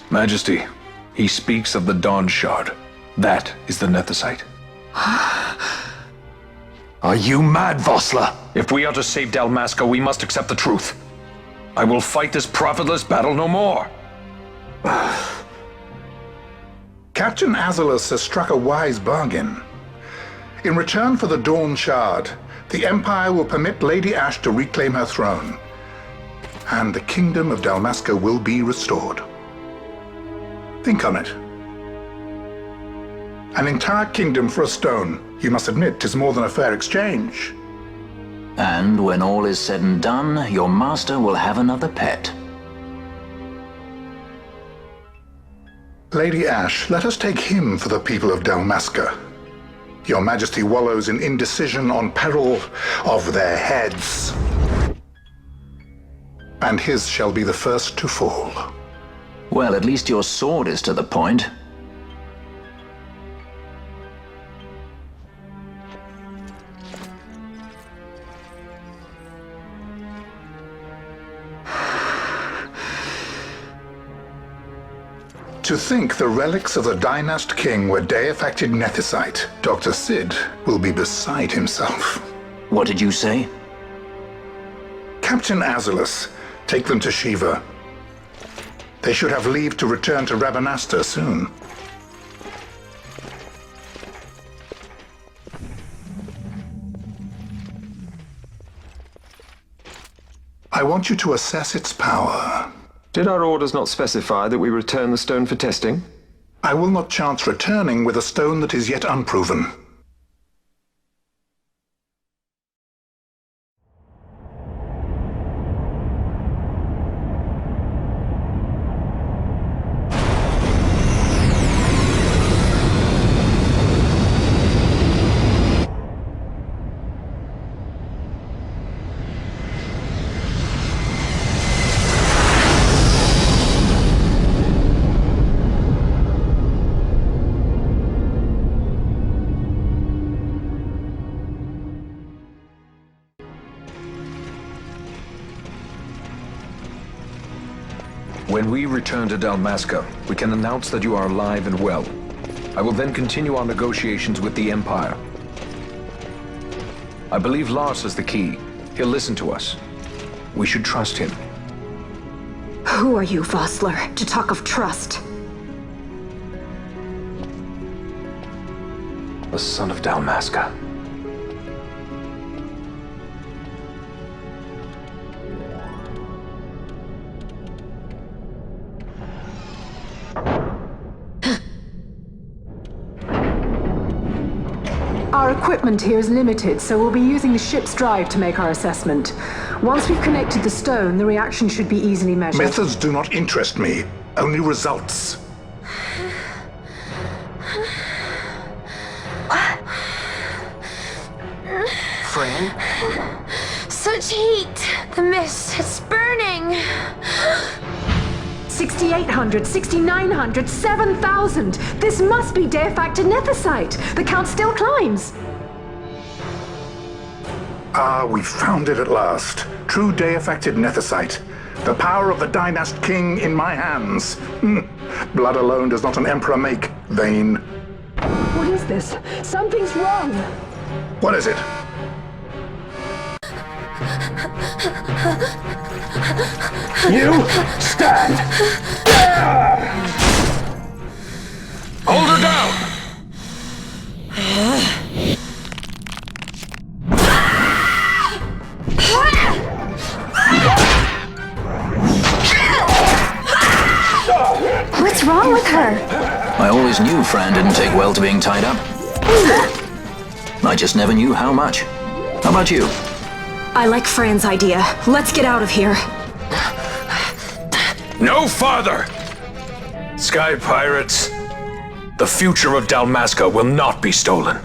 Majesty, he speaks of the Dawn Shard. That is the Nethicite. Are you mad, Vossler? If we are to save Dalmasca, we must accept the truth. I will fight this profitless battle no more. Captain Azalus has struck a wise bargain. In return for the Dawn Shard, the Empire will permit Lady Ashe to reclaim her throne, and the Kingdom of Dalmasca will be restored. Think on it. An entire kingdom for a stone, you must admit, is more than a fair exchange. And when all is said and done, your master will have another pet. Lady Ashe, let us take him for the people of Dalmasca. Your Majesty wallows in indecision on peril of their heads. And his shall be the first to fall. Well, at least your sword is to the point. To think the relics of the Dynast King were deifacted nethicite, Dr. Sid will be beside himself. What did you say? Captain Azulus, take them to Shiva. They should have leave to return to Rabanastre soon. I want you to assess its power. Did our orders not specify that we return the stone for testing? I will not chance returning with a stone that is yet unproven. When we return to Dalmasca, we can announce that you are alive and well. I will then continue our negotiations with the Empire. I believe Lars has the key. He'll listen to us. We should trust him. Who are you, Vossler, to talk of trust? The son of Dalmasca. Our equipment here is limited, so we'll be using the ship's drive to make our assessment. Once we've connected the stone, the reaction should be easily measured. Methods do not interest me, only results. Fran? Such heat! The mist, it's burning! 6,800, 6,900, 7,000! This must be deifacted nethicite! The count still climbs! Ah, we found it at last. True deifacted nethicite. The power of the Dynast King in my hands. Blood alone does not an emperor make, Vane. What is this? Something's wrong! What is it? You stand! Hold her down! What's wrong with her? I always knew Fran didn't take well to being tied up. I just never knew how much. How about you? I like Fran's idea. Let's get out of here. No farther! Sky Pirates, the future of Dalmasca will not be stolen.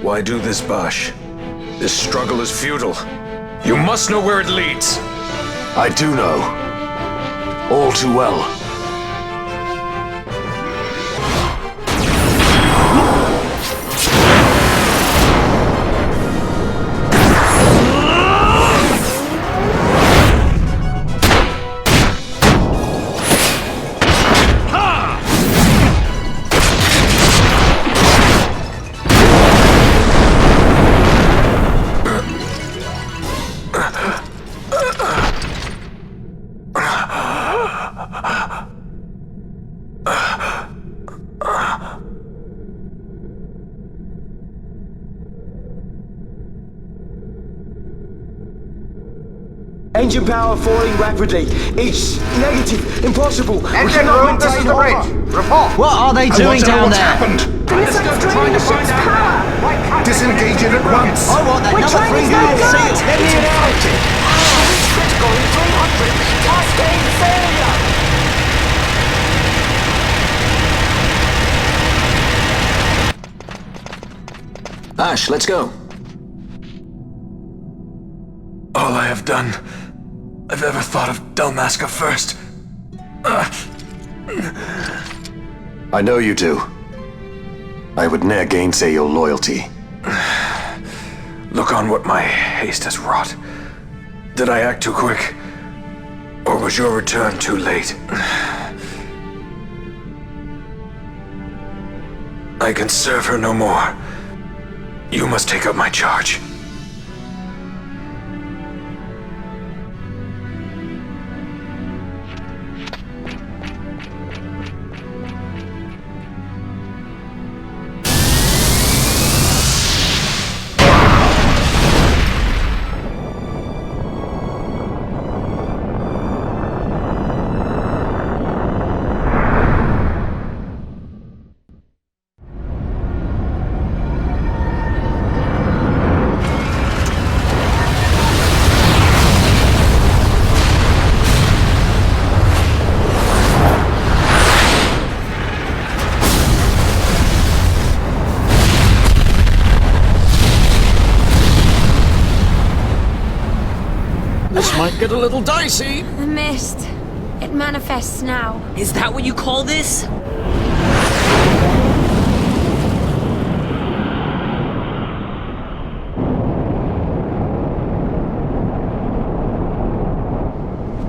Why do this, Bosch? This struggle is futile. You must know where it leads. I do know. All too well. Engine power falling rapidly. It's negative. Impossible. Engine room, this is the bridge. Report. What are they doing down there? Happened? Disengage it at once. I want that We're number trying 3 to unit stop sealed. Let me out. Critical in 300. Cascade failure. Ash, let's go. All I have done, I've ever thought of Dalmasca first. I know you do. I would ne'er gainsay your loyalty. Look on what my haste has wrought. Did I act too quick? Or was your return too late? I can serve her no more. You must take up my charge. Might get a little dicey. The mist. It manifests now. Is that what you call this?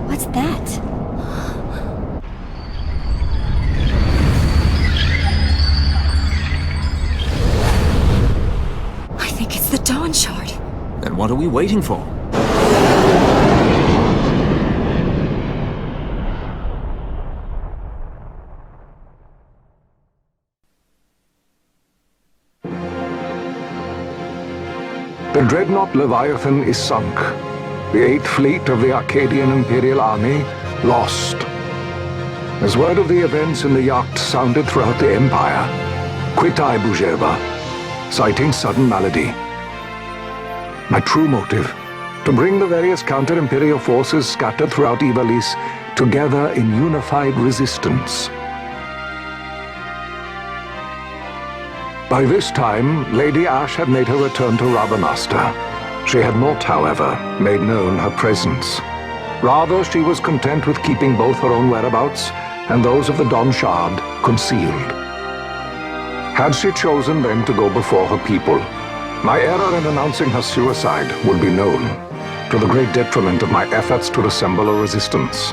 What's that? I think it's the Dawn Shard. Then what are we waiting for? The dreadnought Leviathan is sunk. The 8th fleet of the Arcadian Imperial Army lost. As word of the events in the yacht sounded throughout the Empire, quit I Buzheba, citing sudden malady. My true motive, to bring the various counter-imperial forces scattered throughout Ivalice together in unified resistance. By this time, Lady Ashe had made her return to Rabanastre. She had not, however, made known her presence. Rather, she was content with keeping both her own whereabouts and those of the Dawn Shard concealed. Had she chosen then to go before her people, my error in announcing her suicide would be known, to the great detriment of my efforts to assemble a resistance.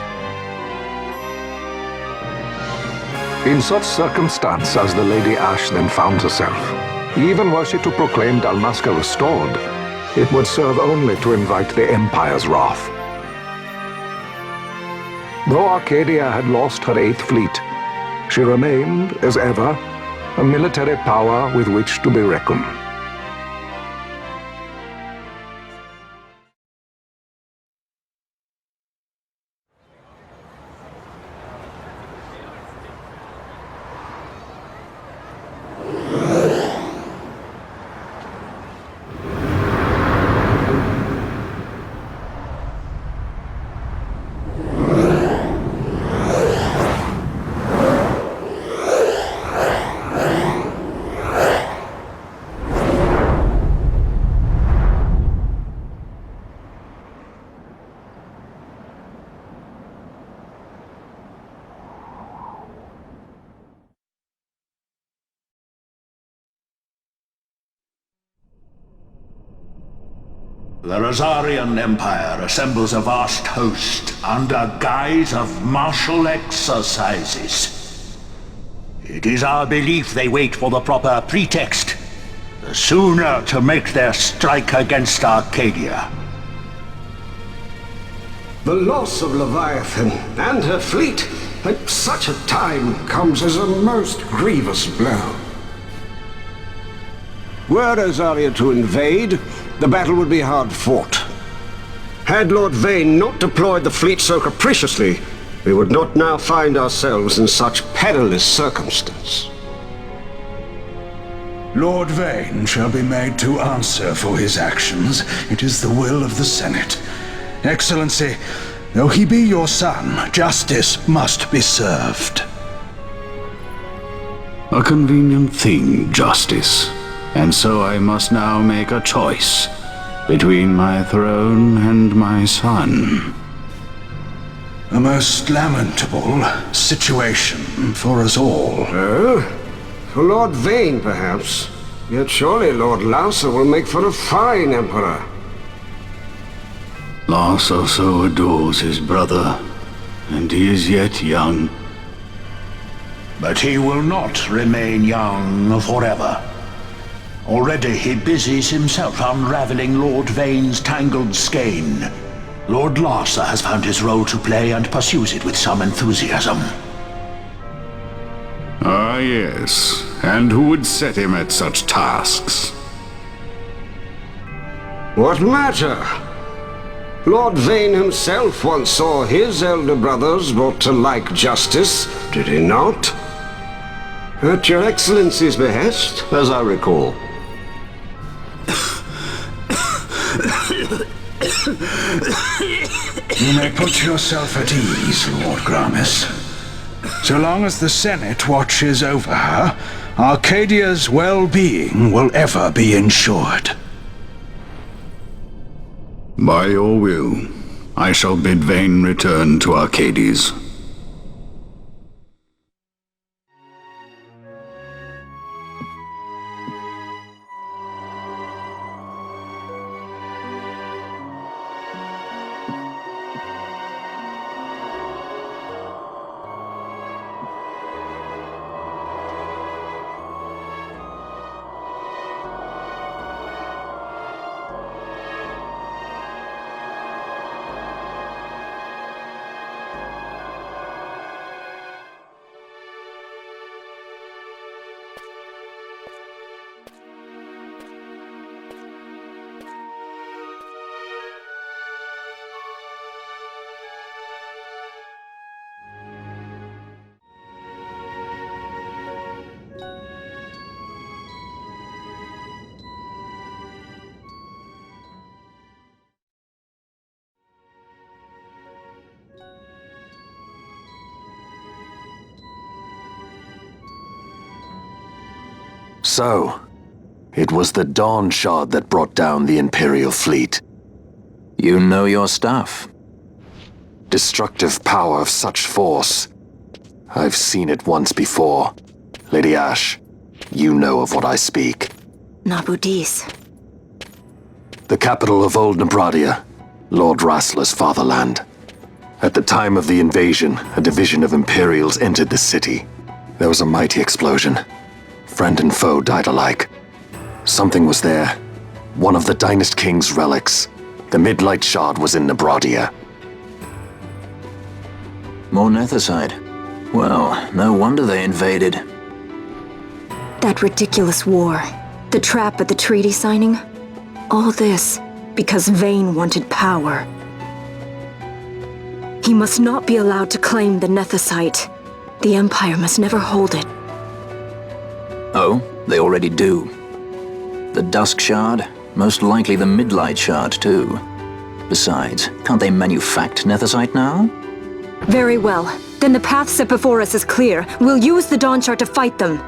In such circumstance as the Lady Ashe then found herself, even were she to proclaim Dalmasca restored, it would serve only to invite the Empire's wrath. Though Arcadia had lost her 8th fleet, she remained, as ever, a military power with which to be reckoned. The Rosarian Empire assembles a vast host under guise of martial exercises. It is our belief they wait for the proper pretext, the sooner to make their strike against Arcadia. The loss of Leviathan and her fleet at such a time comes as a most grievous blow. Were Rosaria to invade, the battle would be hard fought. Had Lord Vane not deployed the fleet so capriciously, we would not now find ourselves in such perilous circumstance. Lord Vane shall be made to answer for his actions. It is the will of the Senate. Excellency, though he be your son, justice must be served. A convenient thing, justice. And so I must now make a choice between my throne and my son. A most lamentable situation for us all. Oh? For Lord Vane, perhaps. Yet surely Lord Lauser will make for a fine emperor. Lars also adores his brother, and he is yet young. But he will not remain young forever. Already he busies himself unraveling Lord Vane's tangled skein. Lord Larsa has found his role to play and pursues it with some enthusiasm. Ah, yes. And who would set him at such tasks? What matter? Lord Vane himself once saw his elder brothers brought to like justice, did he not? At your Excellency's behest, as I recall. You may put yourself at ease, Lord Gramis. So long as the Senate watches over her, Arcadia's well-being will ever be ensured. By your will, I shall bid Vane return to Arcades. So, it was the Dawn Shard that brought down the Imperial fleet. You know your stuff. Destructive power of such force. I've seen it once before. Lady Ash, you know of what I speak. Nabudis. The capital of Old Nebradia, Lord Rassler's fatherland. At the time of the invasion, a division of Imperials entered the city. There was a mighty explosion. Friend and foe died alike. Something was there. One of the Dynast King's relics. The Midlight Shard was in Nebradia. More Nethicite. Well, no wonder they invaded. That ridiculous war. The trap at the treaty signing. All this because Vane wanted power. He must not be allowed to claim the Nethicite. The Empire must never hold it. Oh, they already do. The Dusk Shard, most likely the Midlight Shard too. Besides, can't they manufacture Nethicite now? Very well. Then the path set before us is clear. We'll use the Dawn Shard to fight them.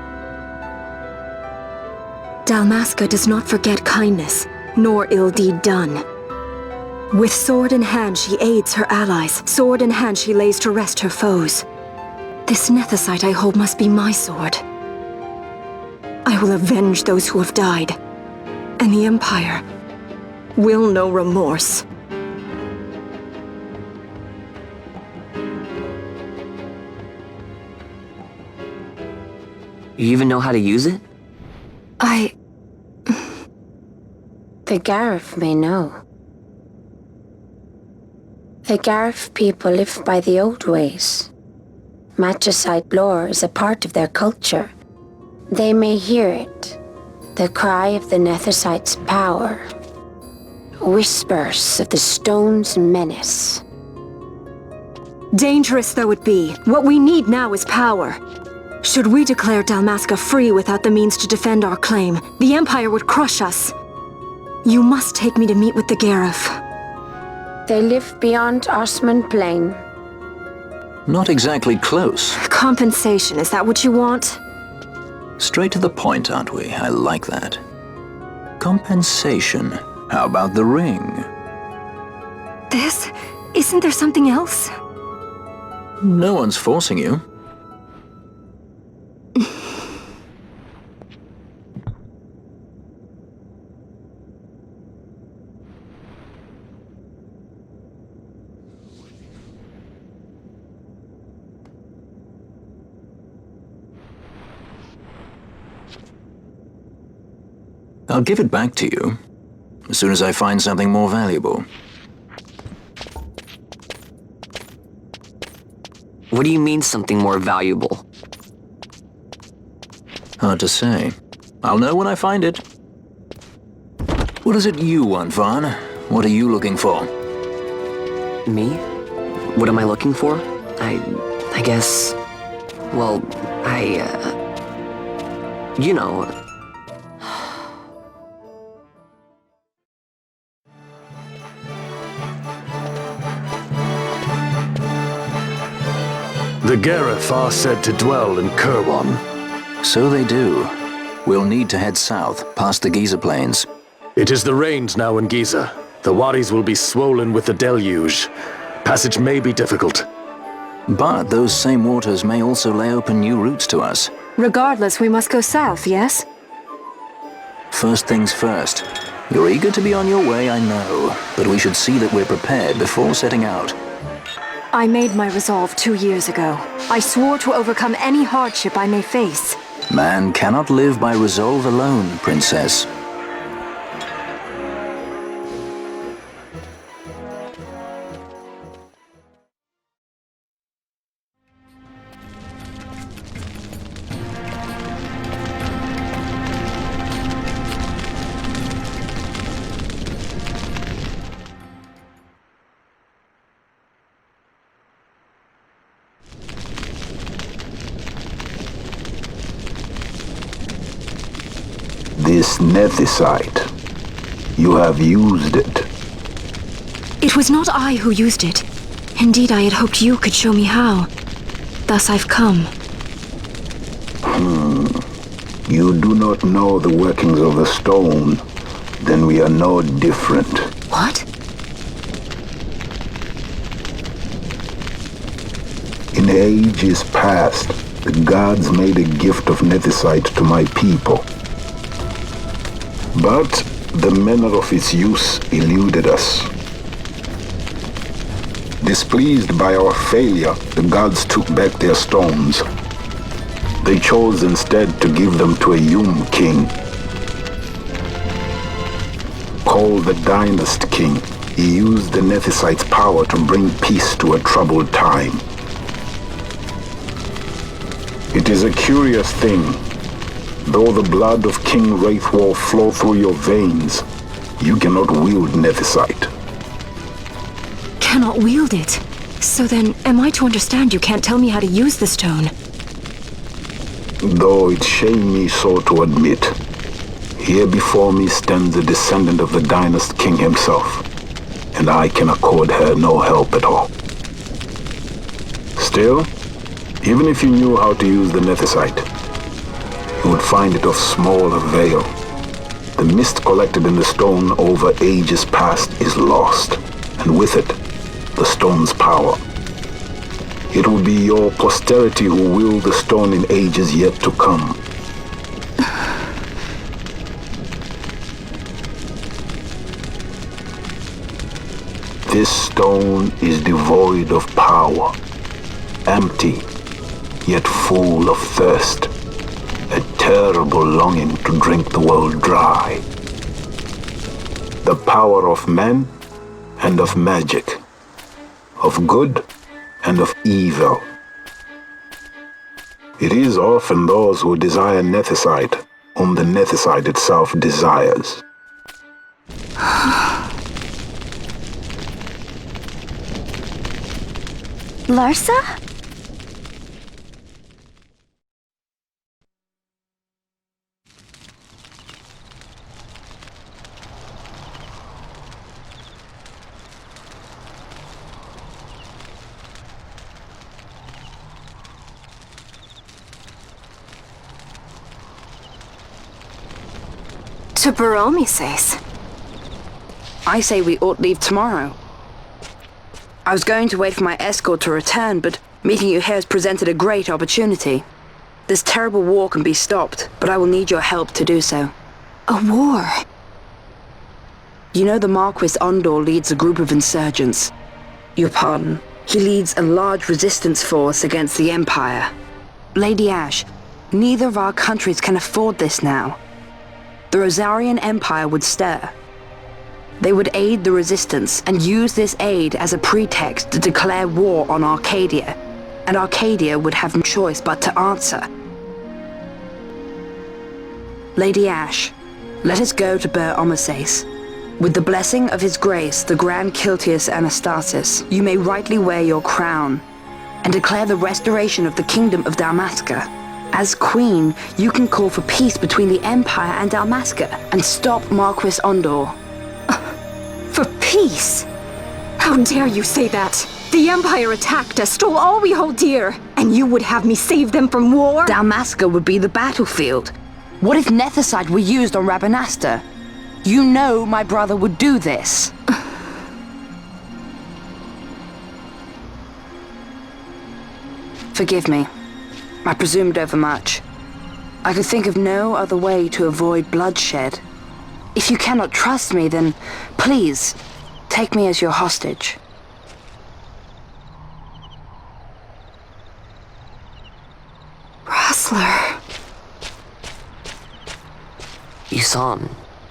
Dalmasca does not forget kindness, nor ill deed done. With sword in hand she aids her allies. Sword in hand she lays to rest her foes. This Nethicite I hold must be my sword. I will avenge those who have died, and the Empire will know remorse. You even know how to use it? The Garif may know. The Garif people live by the old ways. Magicite lore is a part of their culture. They may hear it, the cry of the Nethicite's power, whispers of the stone's menace. Dangerous though it be, what we need now is power. Should we declare Dalmasca free without the means to defend our claim, the Empire would crush us. You must take me to meet with the Garif. They live beyond Osman Plain. Not exactly close. Compensation, is that what you want? Straight to the point, aren't we? I like that. Compensation. How about the ring? This? Isn't there something else? No one's forcing you. I'll give it back to you as soon as I find something more valuable. What do you mean something more valuable? Hard to say. I'll know when I find it. What is it you want, Vaughn? What are you looking for? Me? What am I looking for? I guess... Well, you know... The Gareth are said to dwell in Kirwan. So they do. We'll need to head south, past the Giza Plains. It is the rains now in Giza. The wadis will be swollen with the deluge. Passage may be difficult. But those same waters may also lay open new routes to us. Regardless, we must go south, yes? First things first. You're eager to be on your way, I know. But we should see that we're prepared before setting out. I made my resolve 2 years ago. I swore to overcome any hardship I may face. Man cannot live by resolve alone, Princess. This nethicite. You have used it. It was not I who used it. Indeed, I had hoped you could show me how. Thus I've come. You do not know the workings of the stone. Then we are no different. What? In ages past, the gods made a gift of nethicite to my people. But the manner of its use eluded us. Displeased by our failure, the gods took back their stones. They chose instead to give them to a Yum king. Called the Dynast King, he used the nethicite's power to bring peace to a troubled time. It is a curious thing. Though the blood of King Wraithwolf flow through your veins, you cannot wield nethicite. Cannot wield it? So then, am I to understand you can't tell me how to use the stone? Though it shame me so to admit, here before me stands a descendant of the Dynast King himself, and I can accord her no help at all. Still, even if you knew how to use the nethicite, you would find it of small avail. The mist collected in the stone over ages past is lost, and with it, the stone's power. It will be your posterity who wield the stone in ages yet to come. This stone is devoid of power, empty, yet full of thirst. A terrible longing to drink the world dry. The power of men and of magic, of good and of evil. It is often those who desire nethicite whom the nethicite itself desires. Larsa? To Baromi says. I say we ought leave tomorrow. I was going to wait for my escort to return, but meeting you here has presented a great opportunity. This terrible war can be stopped, but I will need your help to do so. A war? You know the Marquis Ondor leads a group of insurgents. Your pardon. He leads a large resistance force against the Empire. Lady Ash, neither of our countries can afford this now. the Rosarian Empire would stir. They would aid the resistance and use this aid as a pretext to declare war on Arcadia, and Arcadia would have no choice but to answer. Lady Ash, let us go to Ber Omases. With the blessing of his grace, the Grand Kiltius Anastasis, you may rightly wear your crown and declare the restoration of the Kingdom of Dalmasca. As Queen, you can call for peace between the Empire and Dalmasca and stop Marquis Ondor. For peace? How dare you say that? The Empire attacked us, stole all we hold dear, and you would have me save them from war? Dalmasca would be the battlefield. What if Nethicite were used on Rabanastre? You know my brother would do this. Forgive me. I presumed overmuch. I could think of no other way to avoid bloodshed. If you cannot trust me, then please, take me as your hostage. Rustler. You saw him,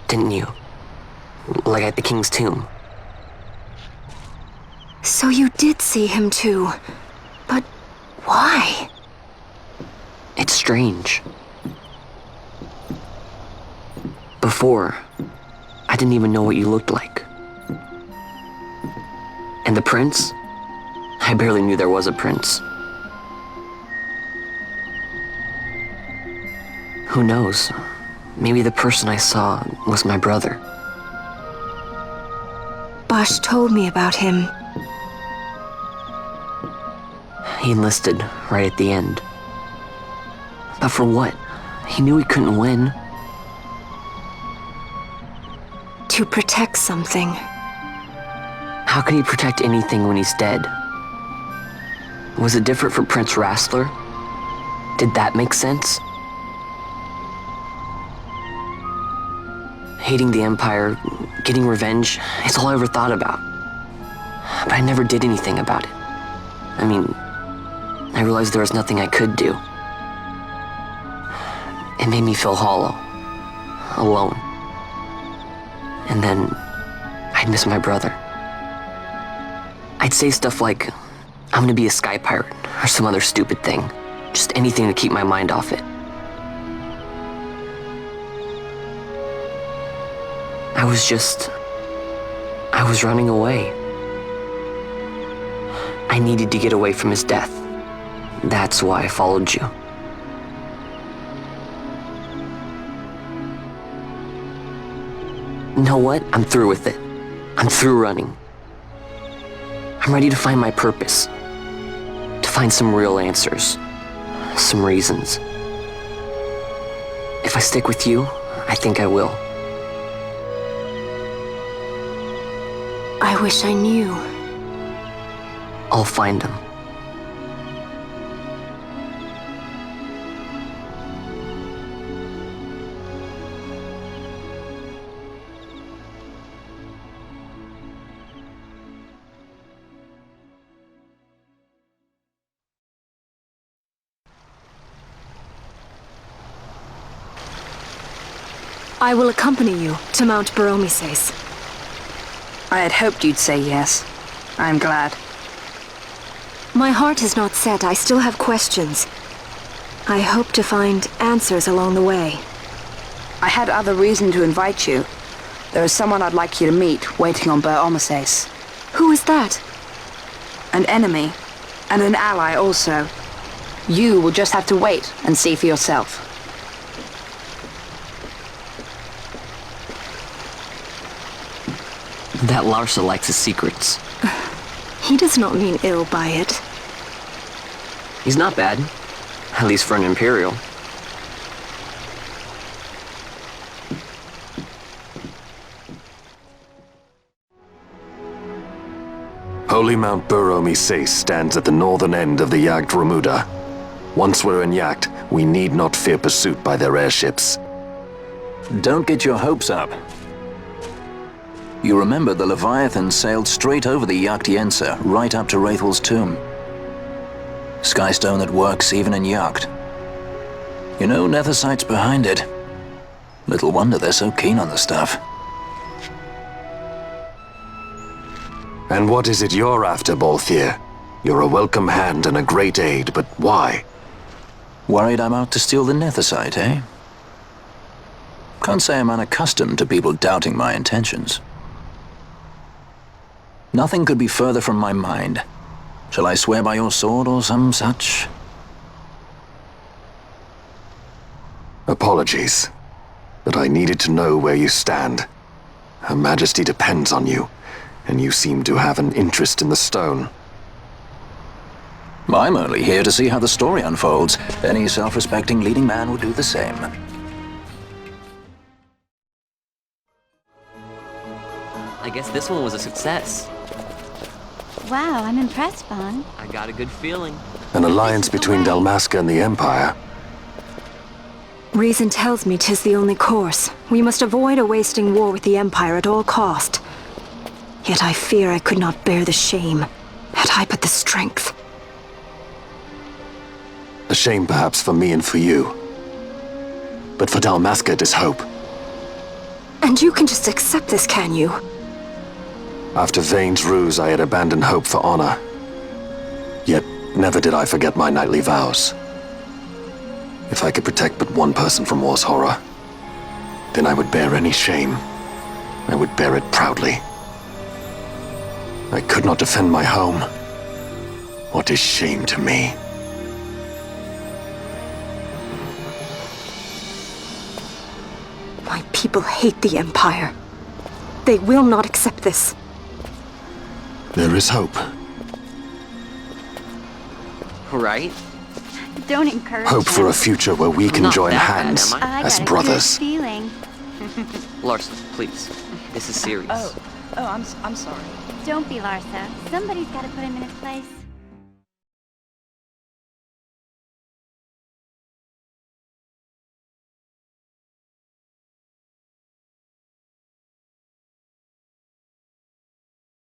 didn't you? Like at the King's tomb. So you did see him too. But why? It's strange. Before, I didn't even know what you looked like. And the prince? I barely knew there was a prince. Who knows? Maybe the person I saw was my brother. Bosch told me about him. He enlisted right at the end. But for what? He knew he couldn't win. To protect something. How can he protect anything when he's dead? Was it different for Prince Rastler? Did that make sense? Hating the Empire, getting revenge, it's all I ever thought about. But I never did anything about it. I mean, I realized there was nothing I could do. It made me feel hollow, alone. And then, I'd miss my brother. I'd say stuff like, I'm gonna be a sky pirate, or some other stupid thing. Just anything to keep my mind off it. I was running away. I needed to get away from his death. That's why I followed you. You know what? I'm through with it. I'm through running. I'm ready to find my purpose. To find some real answers. Some reasons. If I stick with you, I think I will. I wish I knew. I'll find them. I will accompany you to Mount Baromises. I had hoped you'd say yes. I'm glad. My heart is not set. I still have questions. I hope to find answers along the way. I had other reason to invite you. There is someone I'd like you to meet, waiting on Ber Omases. Who is that? An enemy, and an ally also. You will just have to wait and see for yourself. That Larsa likes his secrets. He does not mean ill by it. He's not bad. At least for an Imperial. Holy Mount Baromises stands at the northern end of the Jagd Remuda. Once we're in Jagd, we need not fear pursuit by their airships. Don't get your hopes up. You remember the Leviathan sailed straight over the Jagd Yensa, right up to Wraithel's tomb. Skystone that works even in Jagd. You know Nethicite's behind it. Little wonder they're so keen on the stuff. And what is it you're after, Balthier? You're a welcome hand and a great aid, but why? Worried I'm out to steal the Nethicite, eh? Can't say I'm unaccustomed to people doubting my intentions. Nothing could be further from my mind. Shall I swear by your sword or some such? Apologies, but I needed to know where you stand. Her Majesty depends on you, and you seem to have an interest in the stone. I'm only here to see how the story unfolds. Any self-respecting leading man would do the same. I guess this one was a success. Wow, I'm impressed, Vaughn. I got a good feeling. An alliance between Dalmasca and the Empire. Reason tells me 'tis the only course. We must avoid a wasting war with the Empire at all cost. Yet I fear I could not bear the shame, had I but the strength. A shame perhaps for me and for you. But for Dalmasca it is hope. And you can just accept this, can you? After Vane's ruse, I had abandoned hope for honor. Yet never did I forget my knightly vows. If I could protect but one person from war's horror, then I would bear any shame. I would bear it proudly. I could not defend my home. What is shame to me? My people hate the Empire. They will not accept this. There is hope. Right? Don't encourage Hope for a future where we can Not join that bad, hands am I? as brothers. Feeling. Larsa, please. This is serious. I'm sorry. Don't be Larsa. Somebody's got to put him in his place.